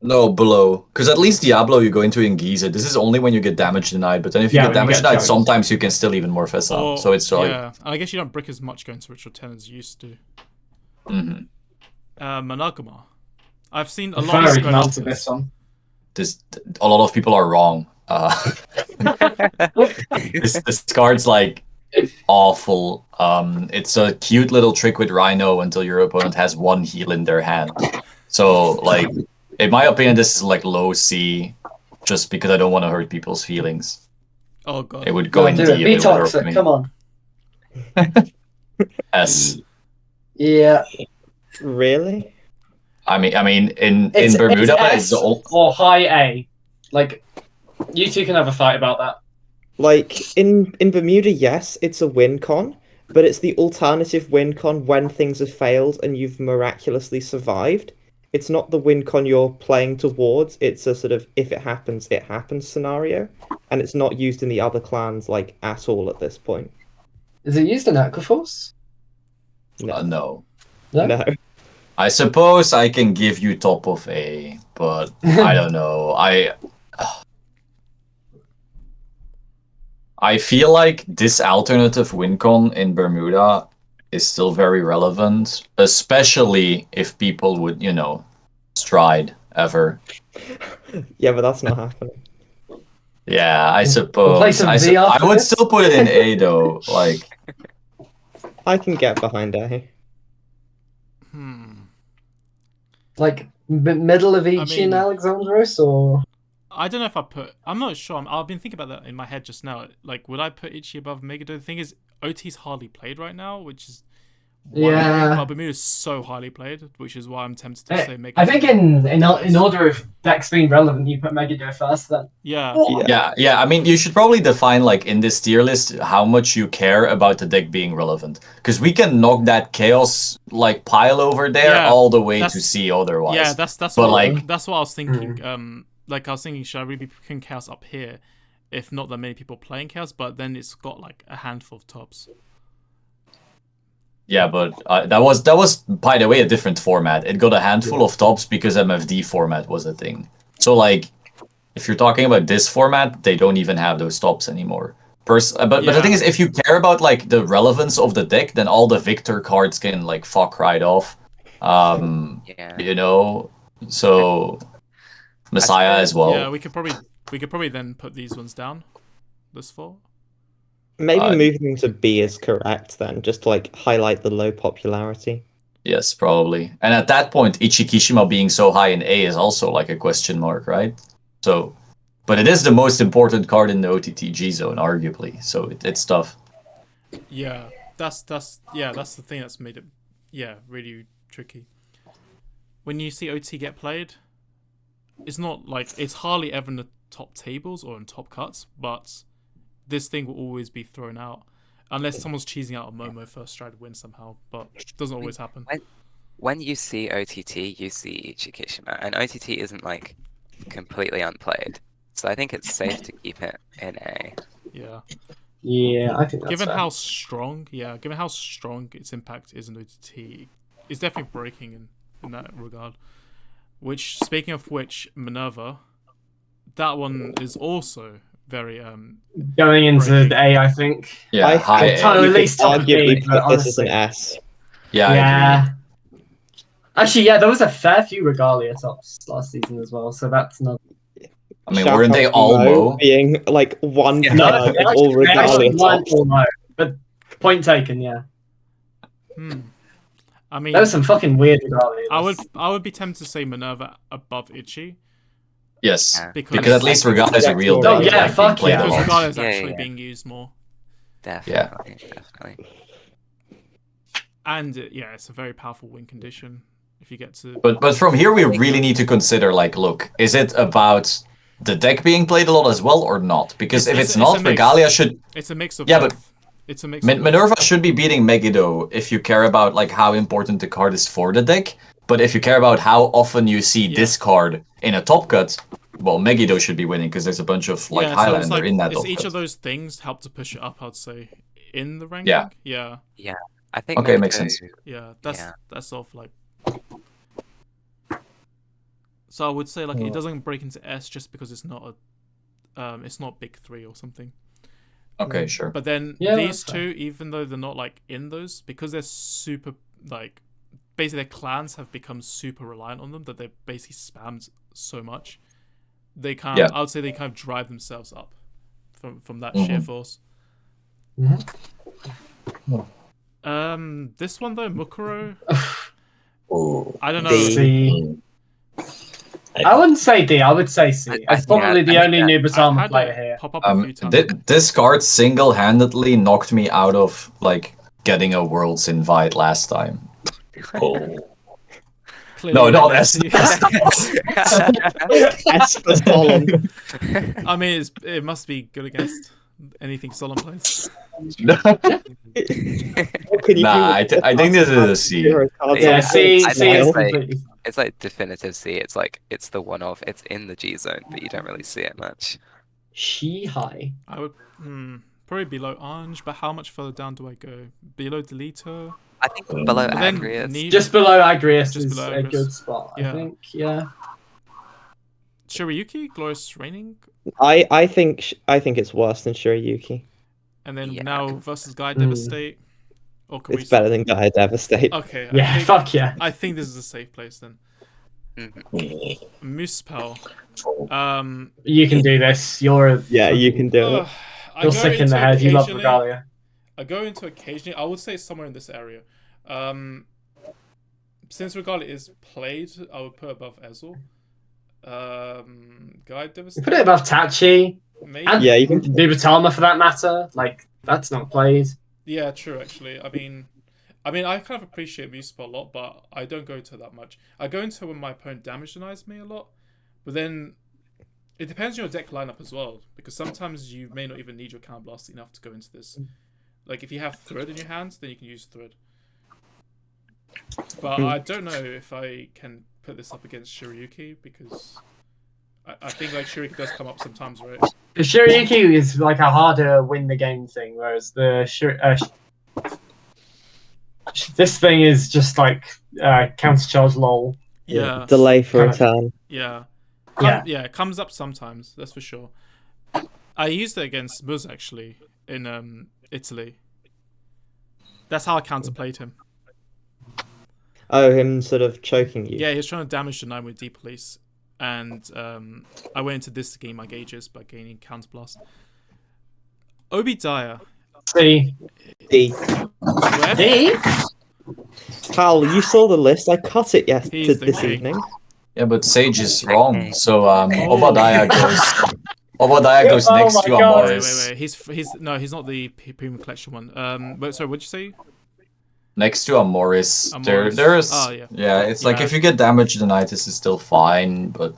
No, below. Because at least Diablo you go into in Giza. This is only when you get damage denied, but then if you get damage denied, sometimes you can still even more facile. So it's like... Yeah, I guess you don't brick as much going to Ritual 10 as you used to. Monogama. I've seen a lot of going after this one. A lot of people are wrong. This card's like awful. It's a cute little trick with Rhino until your opponent has one heal in their hand. So like, in my opinion, this is like low C, just because I don't want to hurt people's feelings. Oh god. It would go in D. Be toxic. Come on. S. Yeah. Really? I mean, in Bermuda, it's the old... or high A. Like, you two can have a fight about that. Like, in Bermuda, yes, it's a win con, but it's the alternative win con when things have failed and you've miraculously survived. It's not the win con you're playing towards, it's a sort of, if it happens scenario, and it's not used in the other clans, like, at all at this point. Is it used in Aquaforce? No. No. I suppose I can give you top of A, but I don't know. I feel like this alternative win con in Bermuda is still very relevant, especially if people would, stride ever. Yeah, but that's not happening. Yeah, I suppose. I would still put it in A though. Like, I can get behind A. Like middle of Ejae and Alexandros, or I don't know if I put. I'm not sure. I've been thinking about that in my head just now. Like, would I put Ejae above Megiddo? The thing is, OT's hardly played right now, which is but Bermuda's so highly played, which is why I'm tempted to say Megiddo. I think in order of decks being relevant, you put Megiddo first, then. Yeah. I mean, you should probably define, like, in this tier list how much you care about the deck being relevant, because we can knock that chaos like pile over there all the way to C otherwise. Yeah, that's what I was thinking. Like, I was thinking, should I really be putting chaos up here, if not that many people playing chaos? But then it's got like a handful of tops. Yeah, but that was by the way a different format. It got a handful of tops because MFD format was a thing. So like, if you're talking about this format, they don't even have those tops anymore. But the thing is, if you care about like the relevance of the deck, then all the Victor cards can like fuck right off. So Messiah as well. Yeah, we could probably then put these ones down. This 4. Maybe moving them to B is correct then, just to like highlight the low popularity. Yes, probably. And at that point, Ichikishima being so high in A is also like a question mark, right? So, but it is the most important card in the OTTG zone, arguably. So it's tough. Yeah, that's the thing that's made it really tricky. When you see OT get played, it's not like it's hardly ever in the top tables or in top cuts, but this thing will always be thrown out unless someone's cheesing out a Momo first stride win somehow, but it doesn't always happen. When you see OTT, you see Ichikishima, and OTT isn't like completely unplayed, so I think it's safe to keep it in A. Yeah, I think that's given fair. how strong its impact is in OTT, it's definitely breaking in that regard. Which, speaking of which, Minerva, that one is also very going into the A, I think. Yeah, at least top B, but this is an S. Yeah. Actually, there was a fair few Regalia tops last season as well, so that's not. I mean, weren't they all Mo? Being like 1/3 of all Regalia tops. But point taken, yeah. I mean, there was some fucking weird Regalia. I would be tempted to say Minerva above Ichi. Yes, because at least Regalia is a real deck. Oh yeah, fuck yeah. Because Regalia is actually being used more. Definitely. And it's a very powerful win condition if you get to. But from here we really need to consider, like, look, is it about the deck being played a lot as well or not? Because if it's not, Regalia should. It's a mix of both. But it's a mix. Minerva should be beating Megiddo if you care about like how important the card is for the deck. But if you care about how often you see this card in a top cut, well, Megiddo should be winning because there's a bunch of like Highlander in that top cut. Each of those things help to push it up, I'd say, in the ranking. Yeah. I think. Okay, makes sense. Yeah, that's sort of like. So I would say like it doesn't break into S just because it's not big 3 or something. Okay, sure. But then these two, even though they're not like in those, because they're super like. Basically, their clans have become super reliant on them that they're basically spammed so much. They kind of, I would say they kind of drive themselves up from that sheer force. This one though, Mukuro. I don't know. C. I wouldn't say D. I would say C. It's probably the only Nubusama player here. Pop up a few times. This card single-handedly knocked me out of like getting a Worlds invite last time. No, not S. S for Solemn. I mean, it must be good against anything Solemn plays. Nah, I think this is a C. Yeah, C. It's like definitive C. It's like it's the one-off. It's in the G zone, but you don't really see it much. She high. I would Probably below Ange, but how much further down do I go? Below Deleter? I think below Agrius. Just below Agrius is a good spot, I think. Yeah. Shirayuki, Glorious Reigning. I think it's worse than Shirayuki. And then now versus Gaia Devastate. Or can it's better than Gaia Devastate. Okay. Yeah, fuck yeah. I think this is a safe place then. Moosepel. You can do this. You can do it. You're sick in the head. You love Regalia. I go into occasionally. I would say somewhere in this area. Since Regalia is played, I would put above Ezel. Guide Devastate. Put it above Tachi. Maybe. And you can do Batama for that matter. Like, that's not played. Yeah, true. Actually, I mean, I kind of appreciate Moosepel a lot, but I don't go into that much. I go into when my opponent damage denies me a lot, but then it depends on your deck lineup as well, because sometimes you may not even need your Counterblast enough to go into this. Like, if you have Thread in your hands, then you can use Thread. But I don't know if I can put this up against Shirayuki, because I think like Shirayuki does come up sometimes, right? The Shirayuki is like a harder win the game thing, whereas the this thing is just like counter charge lol. Yeah. Delay for a turn. Yeah. It comes up sometimes, that's for sure. I used it against Buzz actually in Italy. That's how I counterplayed him. Oh, him sort of choking you. Yeah, he was trying to damage the 9 with Deep Police. And I went into this to gain my gauges by gaining Counterblast. Obadiah. C. D. Where? D? Pal, you saw the list. I cut it this evening. Yeah, but Sage is wrong. So Obadiah goes next to Amoris. Wait. He's not the Premium Collection one. Sorry, what'd you say? Next to Amoris. It's like if you get damage denied, this is still fine, but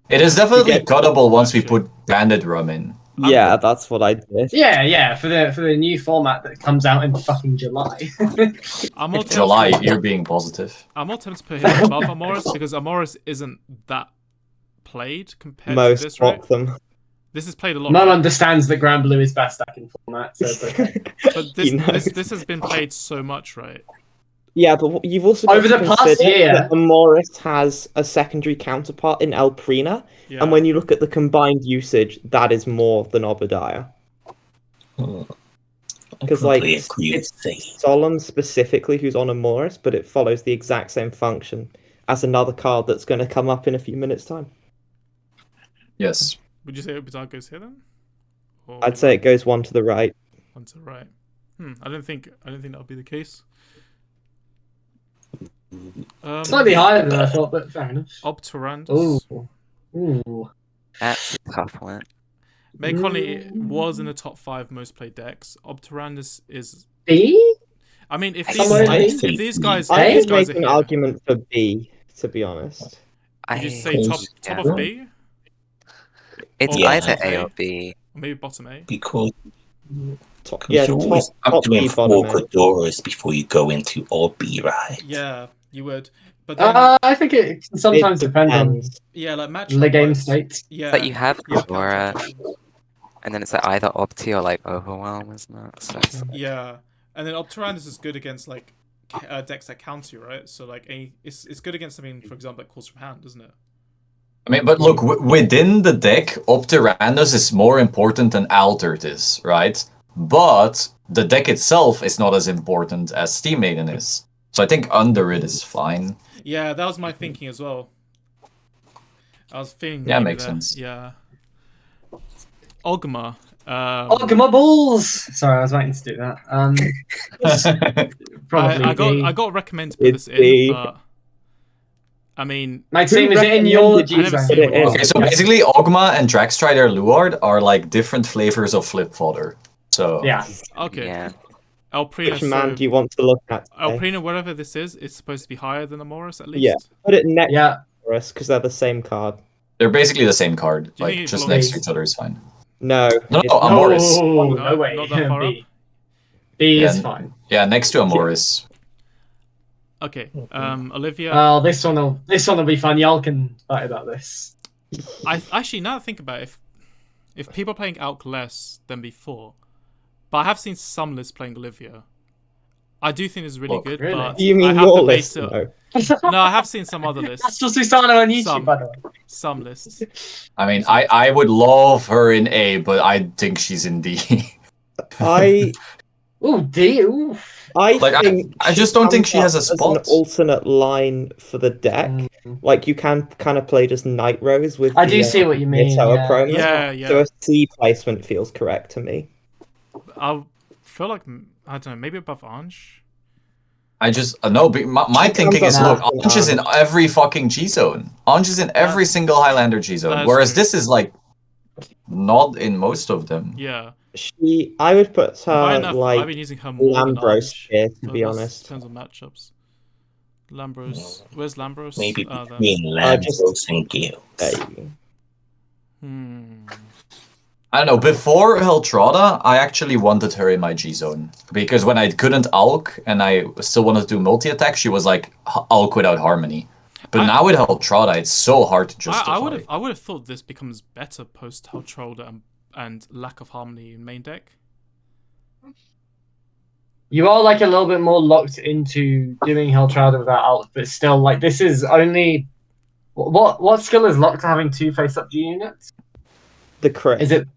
it is definitely cuttable once we put Bandit Rum in. Yeah, that's what I did. Yeah, for the new format that comes out in fucking July. You're being positive. I'm more tempted to put him above Amoris because Amoris isn't that played compared to this, right? Them. This is played a lot. None understands that Grand Blue is best stack in format, so it's okay. But this has been played so much, right? Yeah, but you've also got over the past year, that Amoris has a secondary counterpart in Elprina, and when you look at the combined usage, that is more than Obadiah. Because it's Solemn specifically who's on Amoris, but it follows the exact same function as another card that's going to come up in a few minutes' time. Yes. Would you say Obadiah goes here then? Or I'd say it goes one to the right. One to the right. I don't think that would be the case. Slightly higher than I thought, but fair enough. Obturandus. Ooh. That's a tough one. May Conley was in the top 5 most played decks. Obturandus is B? I mean, if these guys I are make an argument for B, to be honest. Would you say top of B? It's either A or B. Or maybe bottom A. Because top doing B, 4 Codoras before you go into all B, right? Yeah, you would. But then, I think it sometimes depends on like match the game state. Yeah, but you have Codora, and then it's like either Opti or like Overwhelm, isn't it? So yeah, and then Obturandus is good against like decks that counter you, right? So like it's good against something, for example, like Calls from Hand, isn't it? I mean, but look, within the deck, Obturandus is more important than Altered is, right? But the deck itself is not as important as Steam Maiden is. So I think under it is fine. Yeah, that was my thinking as well. I was thinking. Yeah, makes sense. Yeah. Ogma. Ogma balls. Sorry, I was waiting to do that. Probably. I got recommended to put this in, but I mean, my team is in your G. Okay, so basically, Ogma and Dragstrider Luard are like different flavors of Flip Fodder. So yeah. Okay. Yeah. Elprina, which man do you want to look at today? Elprina, whatever this is, it's supposed to be higher than Amoris, at least. Yeah, put it next to Amoris, because they're the same card. They're basically the same card. Like, just next to each other is fine. No, Amoris. No way. Not that far up. B is fine. Yeah, next to Amoris. Okay, Olivia. Well, this one will be fun. Y'all can fight about this. I actually, now that I think about it, if people are playing Alk less than before, But I have seen some lists playing Olivia. I do think it's really good, really? but You mean I have your to base list? it. No, I have seen some other lists. That's just Susanna on YouTube, by the way. Some lists. I mean, I would love her in A, but I think she's in D. Ooh, D. Ooh. I just don't think she has a spot. As an alternate line for the deck, like you can kind of play just Night Rose with. I do see what you mean. Yeah. So a C placement feels correct to me. I feel like I don't know, maybe above Ange. I just no. My thinking is, look, Ange is in every fucking G zone. Ange is in every single Highlander G zone, whereas this is like not in most of them. Yeah. I would put her enough, like I've been using her more Lambros here, to be it honest. Depends on matchups. Lambros, where's Lambros? Maybe between Lambros and Gale. There you go. I don't know. Before Heltrada, I actually wanted her in my G zone because when I couldn't Alk and I still wanted to do multi attack, she was like Alk without Harmony. But now with Heltrada, it's so hard to justify. I would have thought this becomes better post Heltrada and lack of Harmony in main deck. You are like a little bit more locked into doing Heltrada without Alk, but still, like, this is only what skill is locked to having 2 face-up G units? The crit. Is it?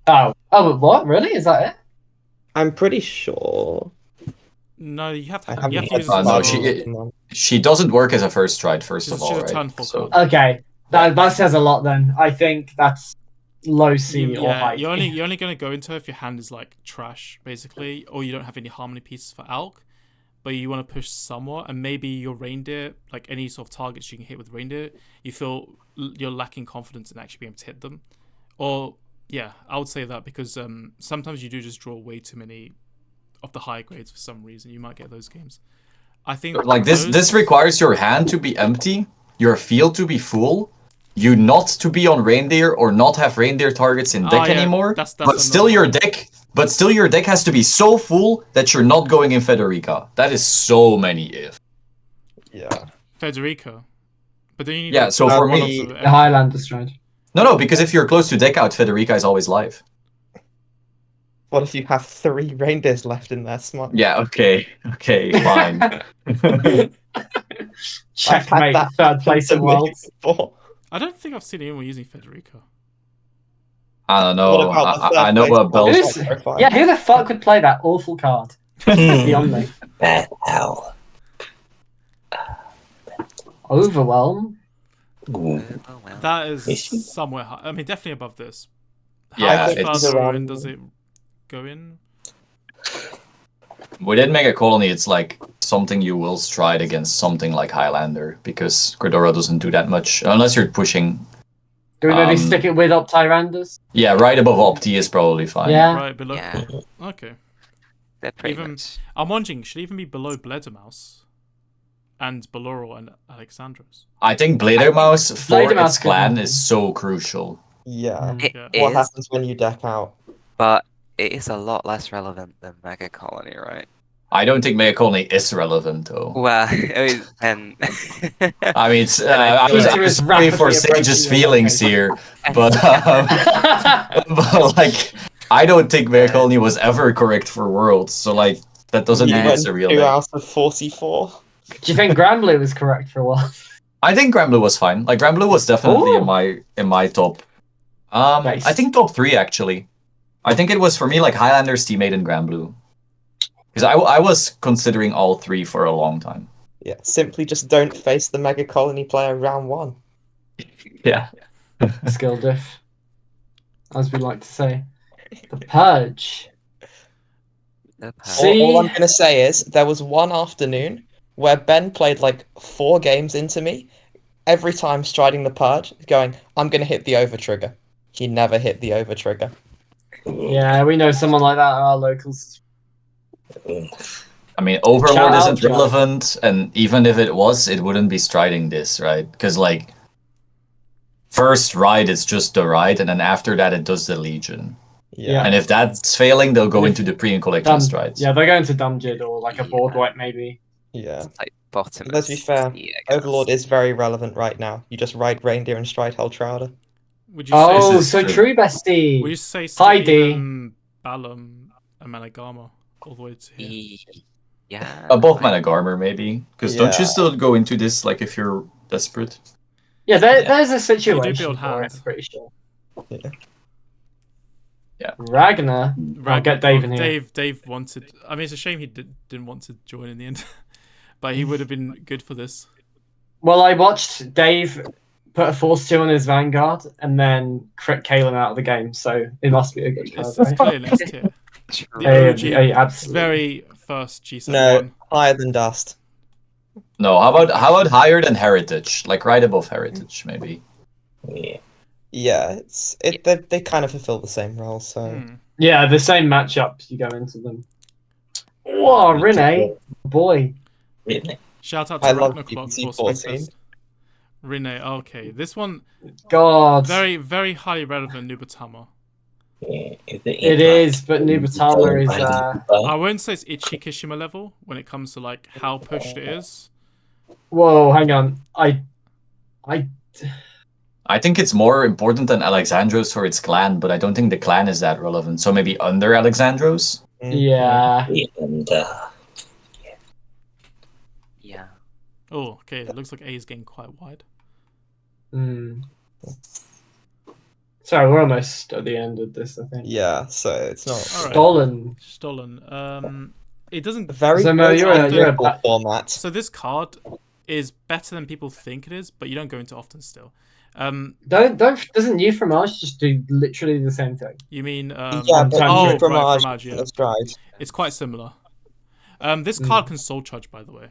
Oh, what? Really? Is that it? I'm pretty sure. No, you have to. I You have to use no, she doesn't work as a first stride. First of all, right? So. Okay, that says a lot. Then I think that's low C or high. You're only gonna go into her if your hand is like trash, basically, or you don't have any Harmony pieces for Alk, but you want to push somewhat, and maybe your reindeer, like any sort of targets you can hit with reindeer, you feel you're lacking confidence in actually being able to hit them, or yeah, I would say that because sometimes you do just draw way too many of the high grades for some reason. You might get those games. I think like this requires your hand to be empty, your field to be full, you not to be on reindeer or not have reindeer targets in deck anymore. But still your deck has to be so full that you're not going in Federica. That is so many if. Yeah. Federica. But then you need so for me the Highlander stride. No, because if you're close to deck out, Federica is always live. What if you have 3 reindeers left in there, Smart? Yeah, okay, fine. Checkmate, third place in Worlds. I don't think I've seen anyone using Federica. I don't know. I know what Bell. Yeah, who the fuck would play that awful card? Beyond me. Bad hell. Overwhelm. That is somewhere high. I mean, definitely above this. Yeah, how far does it go in? Within Mega Colony, it's like something you will stride against something like Highlander because Gridora doesn't do that much unless you're pushing. Do we maybe stick it with Optyrandus? Yeah, right above Opti is probably fine. Yeah. Right below. Yeah. Okay. They're pretty much. I'm wondering, should it even be below Bledermouse and Beloro and Alexandros? I think Bledermouse for its clan is so crucial. Yeah. It what is, happens when you deck out? but it is a lot less relevant than Mega Colony, right? I don't think Mega Colony is relevant though. Well, and I mean, I was sorry for Sage's feelings here, but like, I don't think Mega Colony was ever correct for Worlds, so like that doesn't mean it's a real. 2 out of 44. Do you think Granblue was correct for a while? I think Granblue was fine. Like Granblue was definitely in my top. Nice. I think top 3 actually. I think it was for me like Highlander's teammate and Granblue. Because I was considering all 3 for a long time. Yeah, simply just don't face the Mega Colony player round 1. Yeah. Skill diff, as we like to say. The Purge. All I'm going to say is, there was one afternoon where Ben played like 4 games into me, every time striding the Purge, going, I'm going to hit the over trigger. He never hit the over trigger. Yeah, we know someone like that at our locals. I mean, Overlord isn't relevant, and even if it was, it wouldn't be striding this, right? Because, like, first ride is just the ride, and then after that it does the Legion. Yeah. And if that's failing, they'll go into the pre and collection strides. Yeah, they're going to Dumjid or like a board wipe maybe. Yeah. Like bottom. Let's be fair. Overlord is very relevant right now. You just ride Reindeer and stride Heltrada. Would you say so true, bestie. Would you say Hi, D. Balam a Managarma all the way to here. Yeah. Above Managarma, maybe. Because don't you still go into this, like, if you're desperate? Yeah, there's a situation you do build for it, hands. I'm pretty sure. Yeah. Ragnar. I'll get Dave in here. Dave wanted... I mean, it's a shame he didn't want to join in the end. But he would have been good for this. Well, I watched Dave put a Force 2 on his Vanguard and then crit Kalen out of the game, so it must be a good card. It's clearly S tier. The OG, absolutely. Very first G7 No, one. higher than Dust. No, how about higher than Heritage? Like right above Heritage, maybe. Yeah, they kind of fulfill the same role, so Yeah, the same matchups you go into them. Whoa, Rene, boy. Really? Shout out to Ragnarok for breakfast. Rene, okay. This one, God. very, very highly relevant Nubatama. It is, but Nubatama is... I won't say it's Ichi Kishima level when it comes to like how pushed it is. Whoa, hang on. I think it's more important than Alexandros for its clan, but I don't think the clan is that relevant. So maybe under Alexandros? Yeah. And, yeah. Oh, okay. It looks like A is getting quite wide. Sorry, we're almost at the end of this, I think. Yeah, so it's not Stolen. It doesn't very you're a format. So this card is better than people think it is, but you don't go into often still. Doesn't New Fromage just do literally the same thing? You mean yeah, but Fromage, yeah. Right. It's quite similar. This card can soul charge, by the way.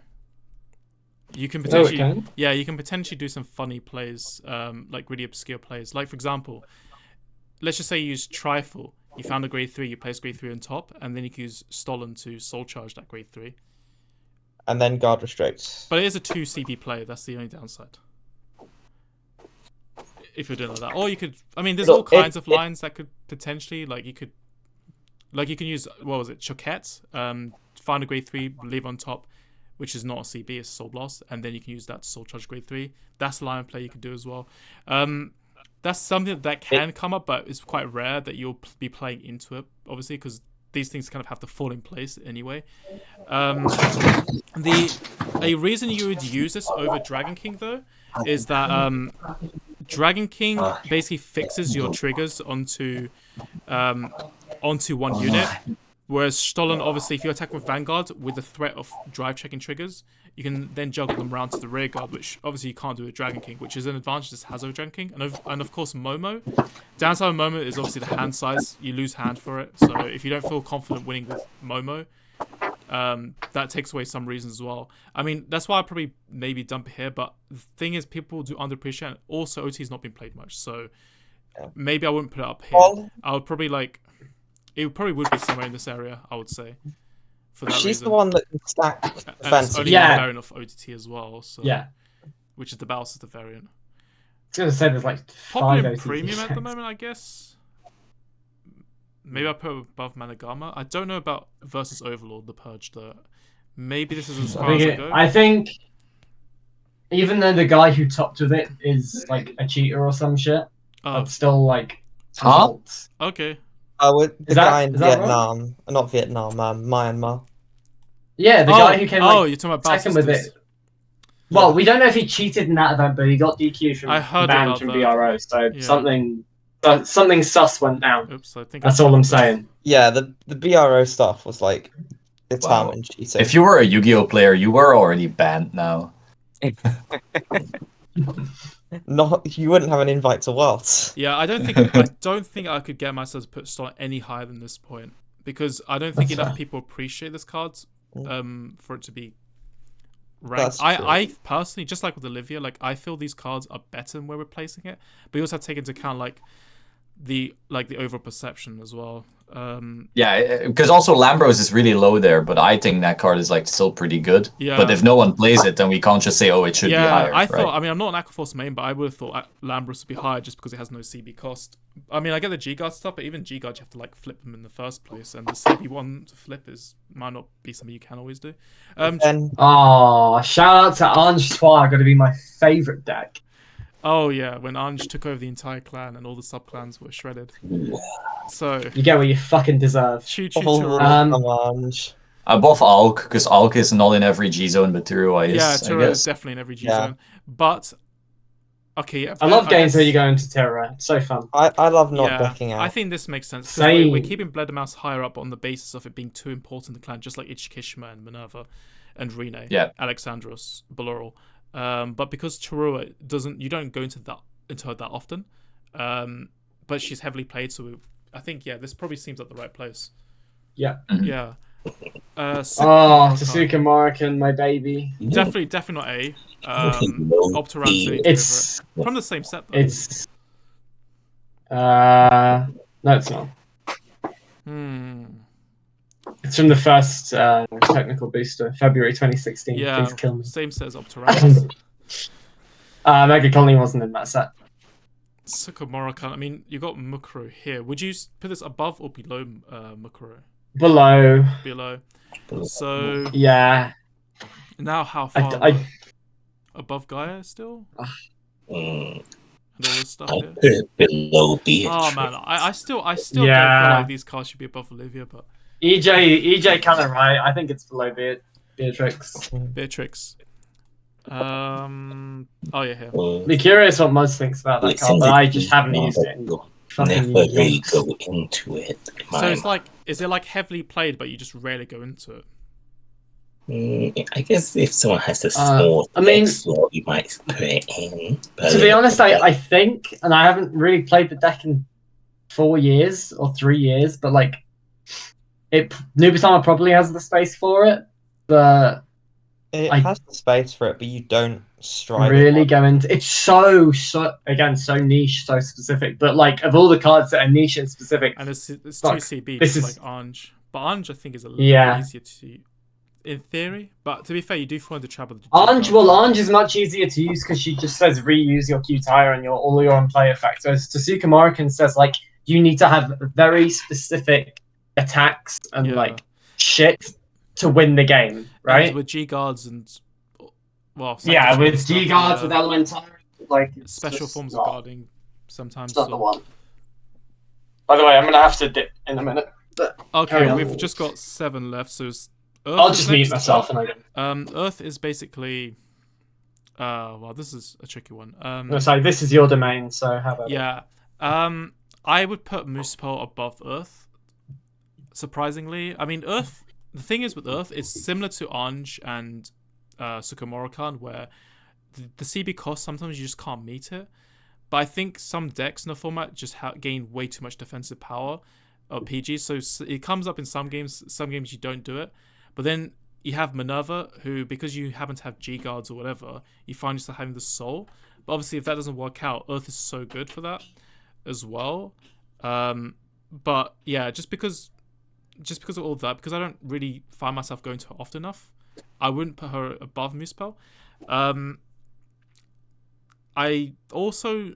You can potentially you can potentially do some funny plays, like really obscure plays. Like for example, let's just say you use Trifle. You found a grade 3, you place grade 3 on top, and then you can use Stolen to soul charge that grade 3. And then guard restricts. But it is a 2 CP play, that's the only downside. If you're doing like that. Or you could, I mean, there's all kinds of lines that could potentially, like you can use, what was it, Choquette, find a grade 3, leave on top, which is not a CB, it's a Soul Blast, and then you can use that to soul charge grade 3. That's a line of play you could do as well. That's something that can come up, but it's quite rare that you'll be playing into it, obviously, because these things kind of have to fall in place anyway. A reason you would use this over Dragon King, though, is that Dragon King basically fixes your triggers onto one unit, whereas Stolen, obviously, if you attack with Vanguard with the threat of drive checking triggers, you can then juggle them around to the rear guard, which obviously you can't do with Dragon King, which is an advantage this has over Dragon King. And of course, Momo. Downside of Momo is obviously the hand size. You lose hand for it. So if you don't feel confident winning with Momo, that takes away some reasons as well. I mean, that's why I probably maybe dump it here. But the thing is, people do underappreciate it. Also, OT's not been played much. So maybe I wouldn't put it up here. I would probably it probably would be somewhere in this area, I would say. For that She's reason. the one that can stack defensive. Only one variant of OTT as well. So, which is the Battle System variant. I was going to say there's like popular 5 premium at the moment, I guess. Maybe I put it above Managarma. I don't know about versus Overlord, the Purge, though. Maybe this is as far as I go. I think even though the guy who topped with it is like a cheater or some shit, that's still like results. Okay. The guy in Vietnam, not Vietnam, Myanmar. Yeah, the guy who came you're talking about second with it. Well, we don't know if he cheated in that event, but he got DQ'd from banned from BRO, so something sus went down. Oops, I think that's all I'm saying. Yeah, the BRO stuff was like determined cheating. If you were a Yu-Gi-Oh player, you were already banned now. You wouldn't have an invite to Worlds. Yeah, I don't think I could get myself to put Stolen any higher than this point, because I don't think enough people appreciate this card for it to be ranked. I personally, just like with Olivia, like I feel these cards are better than where we're placing it, but you also have to take into account the overall perception as well. Yeah, because also Lambros is really low there, but I think that card is like still pretty good. Yeah. But if no one plays it, then we can't just say, oh, it should be higher. I mean, I'm not an Aquaforce main, but I would have thought Lambros would be higher just because it has no CB cost. I mean, I get the G-Guard stuff, but even G-Guard, you have to like flip them in the first place, and the CB one to flip might not be something you can always do. Shout out to Ange Soir, going to be my favourite deck. Oh yeah, when Anj took over the entire clan and all the sub clans were shredded. So you get what you fucking deserve. Choo Anj. Above Alk, because Alk is not in every G zone, but Turo is. Yeah, Turo I is guess. definitely in every G zone. But okay, yeah. I love games where you go into Turo. It's so fun. I love not decking out. I think this makes sense because we're keeping Bledermouse higher up on the basis of it being too important to the clan, just like Ichikishima and Minerva and Rene, Alexandros, Baloral. But because Turo you don't go into her that often. But she's heavily played, so I think this probably seems like the right place. Yeah. Yeah. Tasuka Marican, my baby. Definitely not A. Opteran's it's from the same set though. It's no, it's not. It's from the first technical booster, February 2016. Yeah, please kill me. Same set as Opteran. Mega Colony wasn't in that set. Sukamorikan. I mean, you got Mukuro here. Would you put this above or below Mukuro? Below. So yeah. Now how far above Gaia still? And all this stuff here. Below Beatrix. Oh man, I still don't feel like these cards should be above Olivia, but Ejae kind of right. I think it's below Beatrix. Oh yeah, here. Be curious what Muzz thinks about that card, but I just haven't used it. Never really go into it. So it's like, is it like heavily played, but you just rarely go into it? I guess if someone has a small slot, you might put it in. To be honest, I think, and I haven't really played the deck in 4 years or 3 years, but like, Nubusama probably has the space for it, but it has the space for it, but you don't strive. Really go into it's so again so niche, so specific. But like of all the cards that are niche and specific, and it's 2 CB, this is like Anj, but Anj I think is a little bit easier to, in theory. But to be fair, you do find the trap of the Anj is much easier to use because she just says reuse your Q tire and all your on-play effects. Whereas Tasuka Marican says like you need to have very specific attacks and like shit to win the game, right? And with G guards and with G guards, with Elementar, like special forms of guarding sometimes. It's not the one. By the way, I'm gonna have to dip in a minute. Okay, we've just got 7 left, so Earth. I'll just mute myself and I go. Earth is basically. Well, this is a tricky one. Sorry, this is your domain, so how about it? I would put Moosepole above Earth. Surprisingly, I mean, Earth. The thing is with Earth, it's similar to Anj and Sukamorikan, where the CB cost sometimes you just can't meet it. But I think some decks in the format just gain way too much defensive power of PG, so it comes up in some games. Some games you don't do it, but then you have Minerva, who because you happen to have G guards or whatever, you find yourself having the soul. But obviously, if that doesn't work out, Earth is so good for that as well. But yeah, just because of all that, because I don't really find myself going to her often enough, I wouldn't put her above Moosepole. I also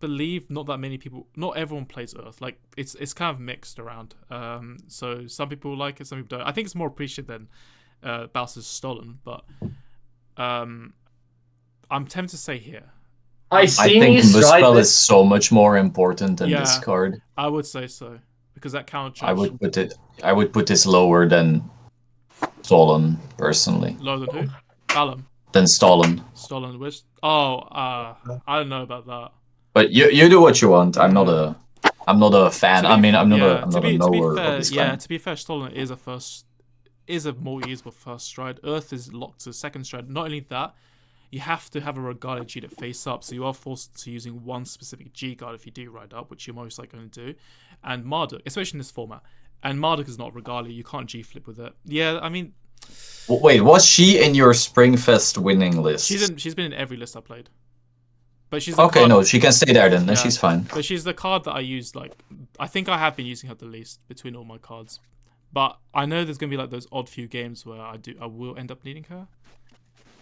believe not everyone plays Earth. Like it's kind of mixed around. So some people like it, some people don't. I think it's more appreciated than Bowser's Stolen, but I'm tempted to say here. I think Moosepole is so much more important than this card. I would say so. Because that counter charge. I would put this lower than Solemn, personally. Lower than who? Solemn. Than Solemn. Solemn, which I don't know about that. But you do what you want. I'm not a fan. I'm not a knower of this kind. To be fair, Solemn is a more usable first stride. Earth is locked to second stride. Not only that, you have to have a Regalia G that face up, so you are forced to using one specific G guard if you do ride up, which you're most likely going to do. And Marduk, especially in this format. And Marduk is not Regalia, you can't G flip with it. Yeah, I mean. Wait, was she in your Springfest winning list? She's been in every list I played. But she's okay. No, she can stay there then. Then she's fine. But she's the card that I use. Like, I think I have been using her the least between all my cards. But I know there's gonna be like those odd few games where I will end up needing her.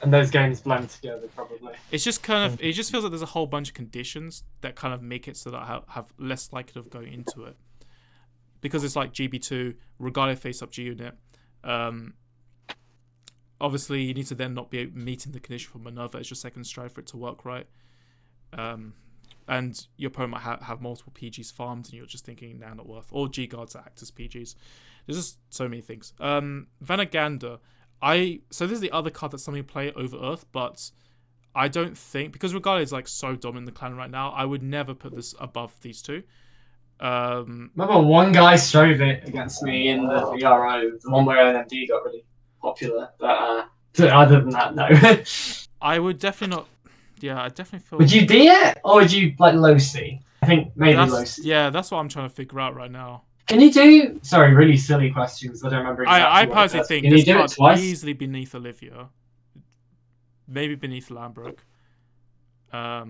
And those games blend together, probably. It's just kind of, it just feels like there's a whole bunch of conditions that kind of make it so that I have less likelihood of going into it. Because it's like GB2, Regalia face-up G-Unit. Obviously, you need to then not be meeting the condition for Minerva as your second stride for it to work right. And your opponent might have multiple PGs farmed, and you're just thinking, nah, not worth. Or G guards that act as PGs. There's just so many things. Vanagander. So this is the other card that some people play over Earth, but I don't think, because Regalia is like so dominant in the clan right now, I would never put this above these two. Remember one guy strove it against me in the VRO, the one where NMD got really popular. But other than that, no. I would definitely not. Yeah, I definitely feel. Would you D it, or would you like low C? I think maybe low C. Yeah, that's what I'm trying to figure out right now. Can you do? Sorry, really silly questions. I don't remember exactly. I personally think this card easily beneath Olivia, maybe beneath Lambrook. Yeah,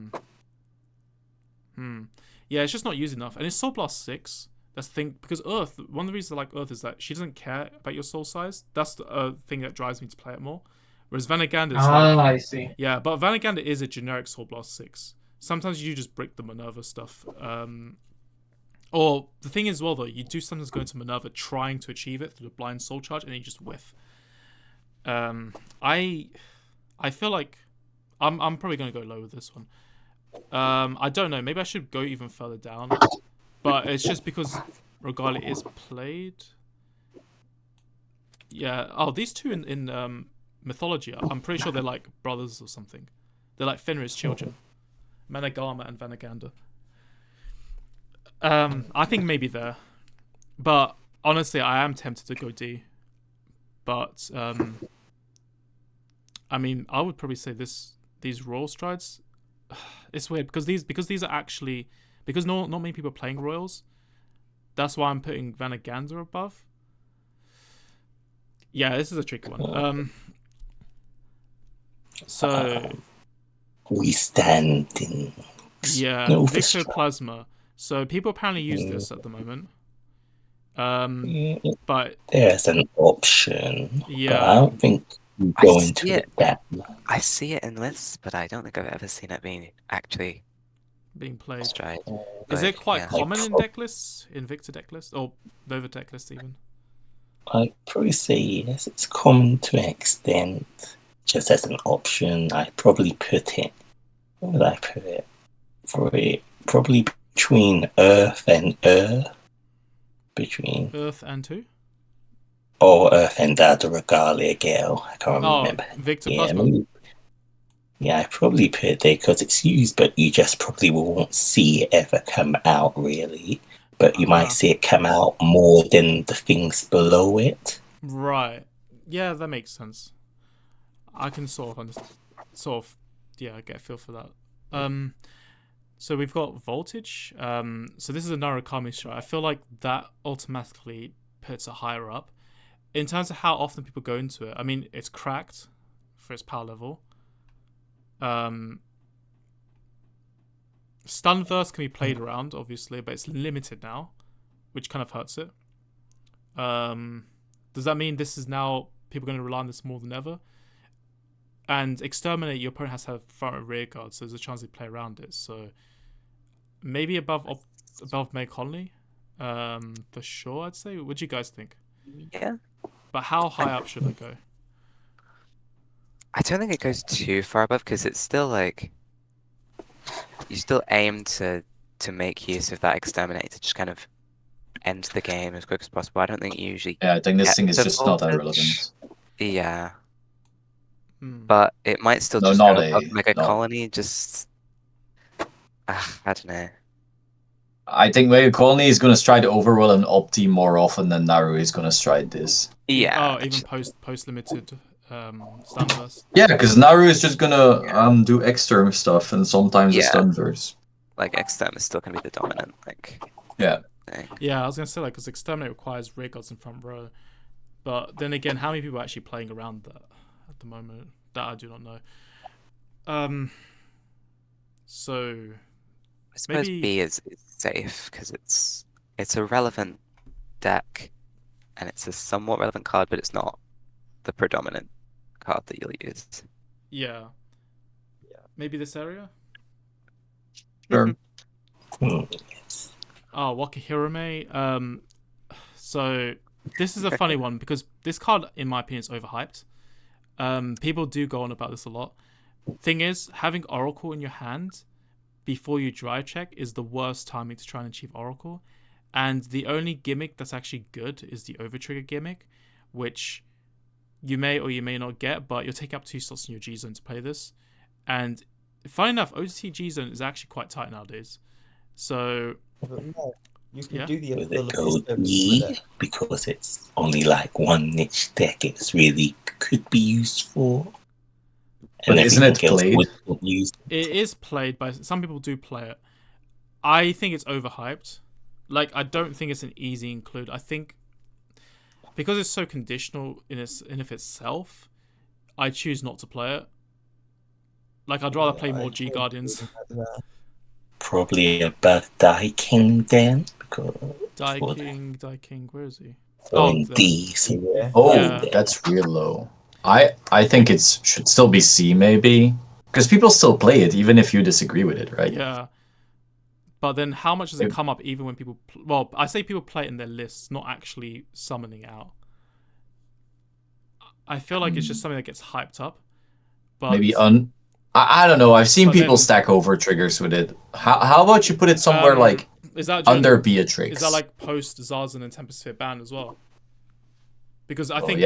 it's just not used enough, and it's Soul Blast 6. That's the thing, because Earth. One of the reasons I like Earth is that she doesn't care about your soul size. That's the thing that drives me to play it more. Whereas Vanagander is I see. Yeah, but Vanagander is a generic Soul Blast 6. Sometimes you just brick the Minerva stuff. Or the thing is, well, though, you do sometimes go into Minerva trying to achieve it through the blind soul charge, and then you just whiff. I feel like I'm probably going to go low with this one. I don't know. Maybe I should go even further down. But it's just because Regalia is played. Yeah. Oh, these two in mythology, I'm pretty sure they're like brothers or something. They're like Fenrir's children. Managama and Vanagander. I think maybe there. But honestly, I am tempted to go D. But I mean, I would probably say these Royal Strides. It's weird because these are actually, because not many people are playing Royals. That's why I'm putting Vanagander above. Yeah, this is a tricky one. So we stand in. Yeah, Victoplasma. So people apparently use this at the moment. But there's an option. Yeah, but I don't think we go into it that much. I see it in lists, but I don't think I've ever seen it being played. Stride. Is it quite common in deck lists, in Victor deck lists, or Nova deck lists even? I'd probably say yes. It's common to an extent. Just as an option, I'd probably put it. Where would I put it? Probably between Earth and Between Earth and who? Or Earth and the Regalia Gale. I can't remember. Victoplasma. Yeah, I probably put it there because it's used, but you just probably won't see it ever come out, really. But you might see it come out more than the things below it. Right. Yeah, that makes sense. I can get a feel for that. So we've got Voltage. So this is a Narukami strike. I feel like that automatically puts it higher up. In terms of how often people go into it, I mean, it's cracked for its power level. Stunverse can be played around, obviously, but it's limited now, which kind of hurts it. Does that mean this is now people are going to rely on this more than ever? And Exterminate, your opponent has to have front and rear guard, so there's a chance they play around it. So maybe above May Conley, for sure, I'd say. What do you guys think? Yeah. But how high up should I go? I don't think it goes too far above, because it's still like you still aim to make use of that Exterminate to just kind of end the game as quick as possible. I don't think you usually. Yeah, I think this thing is just not that relevant. Yeah. But it might still just not go up Mega Colony. Just I don't know. I think Mega Colony is going to stride Overwhelm and Opti more often than Naru is going to stride this. Yeah. Oh, even post limited Stunverse. Yeah, because Naru is just going to do Exterm stuff and sometimes a Stunverse. Like Exterm is still going to be the dominant thing. Yeah, I was going to say because Exterminate requires rear guards in front row. But then again, how many people are actually playing around that at the moment? That I do not know. So I suppose maybe B is safe because it's a relevant deck, and it's a somewhat relevant card, but it's not the predominant card that you'll use. Yeah. Maybe this area. Sure. Oh, Wakahirome. So this is a funny one because this card, in my opinion, is overhyped. People do go on about this a lot. Thing is, having Oracle in your hand before you drive check is the worst timing to try and achieve Oracle. And the only gimmick that's actually good is the overtrigger gimmick, which you may or you may not get, but you're taking up 2 slots in your G zone to play this. And funny enough, OTT G zone is actually quite tight nowadays. So you can do the because it's only like one niche deck. It's really could be used for. But isn't it played? It is played by some people. Do play it. I think it's overhyped. Like, I don't think it's an easy include. I think because it's so conditional in of itself, I choose not to play it. Like, I'd rather play more G Guardians. Probably above Die King then. Die King, where is he? In D. That's real low. I think it should still be C, maybe. Because people still play it, even if you disagree with it, right? Yeah. But then how much does it come up even when people... Well, I say people play it in their lists, not actually summoning out. I feel like it's just something that gets hyped up. But maybe I don't know. I've seen people stack over triggers with it. How about you put it somewhere like under Beatrix? Is that like post Zazen and Tempest Sphere ban as well? Because I think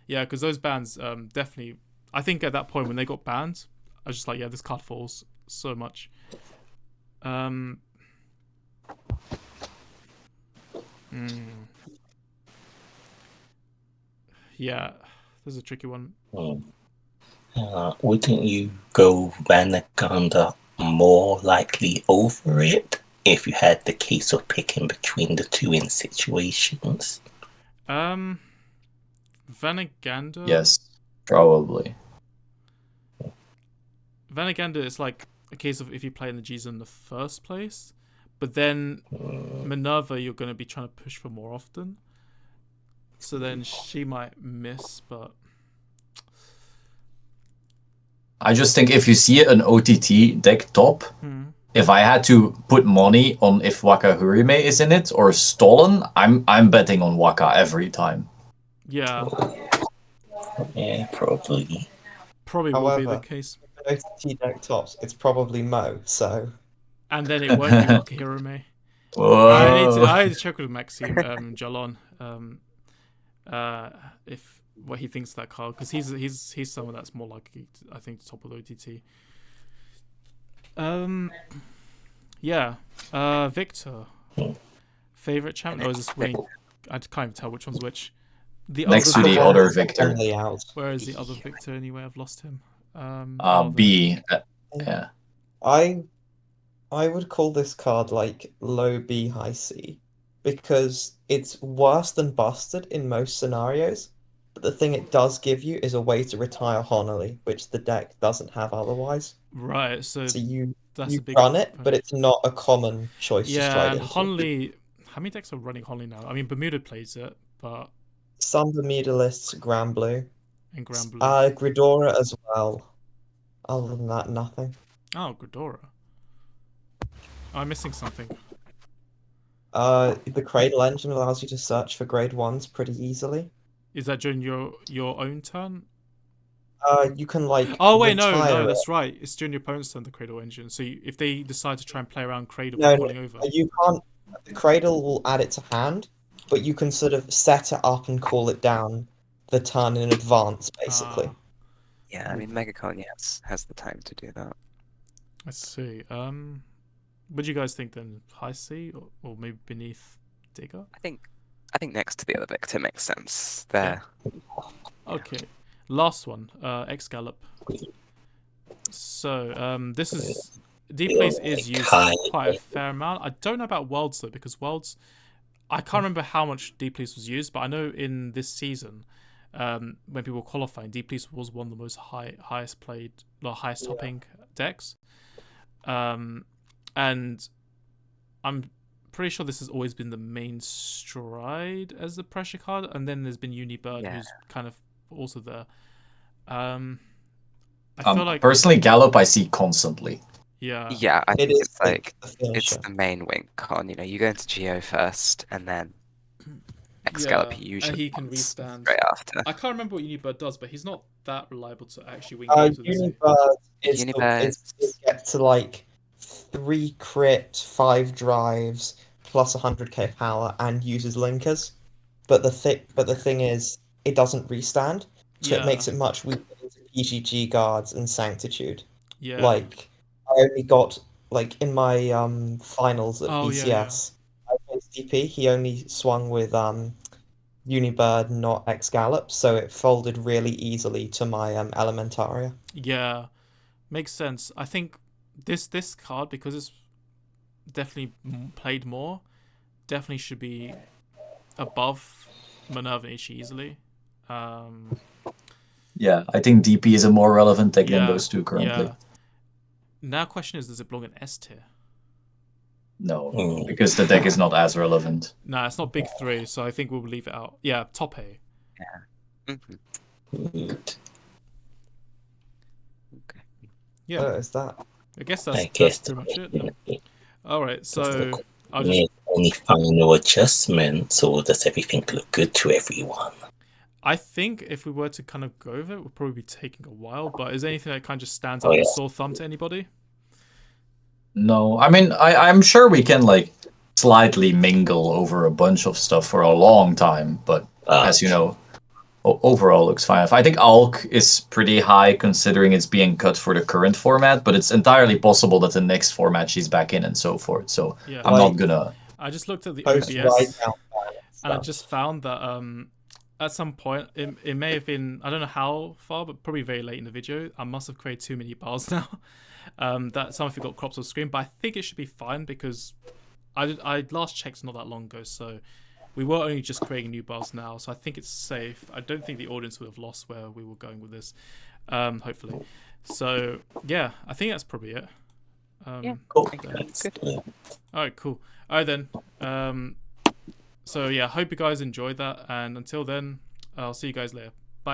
because those bans definitely. I think at that point when they got banned, I was just like, this card falls so much. Yeah, this is a tricky one. Wouldn't you go Vanguard more likely over it if you had the case of picking between the two in situations? Vanguard? Yes, probably. Vanguard is like a case of if you play in the G's in the first place, but then Minerva you're going to be trying to push for more often. So then she might miss, but... I just think if you see an OTT deck top, if I had to put money on if Waka Hurime is in it or Stolen, I'm betting on Waka every time. Yeah. Yeah, probably. Probably will be the case. OTT deck tops, it's probably Mo, so... And then it won't be Waka Hurime. I need to check with Maxime Jalon if what he thinks of that card, because he's someone that's more likely I think to top with OTT. Victor, favorite champion? Or is this winning? I can't even tell which one's which. Next to the other Victor. Where is the other Victor anyway? I've lost him. B. Yeah. I would call this card like low B, high C, because it's worse than Busted in most scenarios. But the thing it does give you is a way to retire Honolly, which the deck doesn't have otherwise. Right, so you run it, but it's not a common choice to stride into. Honolly, how many decks are running Honolly now? I mean, Bermuda plays it, but... Some Bermuda lists, Grand Blue. And Grand Blue. Gridora as well. Other than that, nothing. Oh, Gridora. I'm missing something. The Cradle engine allows you to search for grade 1s pretty easily. Is that during your own turn? You can like. Oh wait, no, that's right. It's during your opponent's turn. The Cradle engine. So if they decide to try and play around Cradle, calling over. You can't. The Cradle will add it to hand, but you can sort of set it up and call it down the turn in advance, basically. Yeah, I mean, Megacon has the time to do that. I see. What do you guys think then? High C or maybe beneath Digger? I think next to the other Victor makes sense there. Yeah. Okay. Last one, X Gallop. So this is D-Place is used quite a fair amount. I don't know about Worlds though, because Worlds, I can't remember how much D-Place was used, but I know in this season, when people were qualifying, D-Place was one of the most highest topping decks. And I'm pretty sure this has always been the main stride as the pressure card, and then there's been Unibird, who's kind of also there. I feel like personally, Gallop I see constantly. Yeah, I think it's like it's the main win con. You know, you go into Geo first, and then X Gallop usually he can restand straight after. I can't remember what Unibird does, but he's not that reliable to actually win games with Unibird is get to like 3 crit, 5 drives, plus 100k power, and uses linkers. But the thing is, it doesn't restand, so it makes it much weaker into PGG guards and Sanctitude. Yeah. Like, I only got in my finals at BCS. I faced DP. He only swung with Unibird, not Excalibur, so it folded really easily to my Elementaria. Yeah, makes sense. I think this card, because it's definitely played more, definitely should be above Minerva and Ejae easily. Yeah, I think DP is a more relevant deck than those two currently. Yeah. Now, question is, does it belong in S tier? No, because the deck is not as relevant. Nah, it's not big 3, so I think we'll leave it out. Yeah, top A. Yeah. Okay. Yeah. What is that? I guess that's pretty much it. Then. All right, so I'll just. Any final adjustments, or does everything look good to everyone? I think if we were to kind of go over it, it would probably be taking a while. But is there anything that kind of just stands out as a sore thumb to anybody? No, I mean, I'm sure we can like slightly mingle over a bunch of stuff for a long time, but as you know, overall looks fine. I think Alk is pretty high considering it's being cut for the current format, but it's entirely possible that the next format she's back in and so forth. So I'm not gonna. I just looked at the OBS and I just found that at some point it may have been, I don't know how far, but probably very late in the video, I must have created too many bars now. That some of you got crops on screen, but I think it should be fine because I last checked not that long ago, so we were only just creating new bars now, so I think it's safe. I don't think the audience would have lost where we were going with this, hopefully. So yeah, I think that's probably it. Yeah, cool. Good. All right, cool. All right then. So yeah, hope you guys enjoyed that, and until then, I'll see you guys later.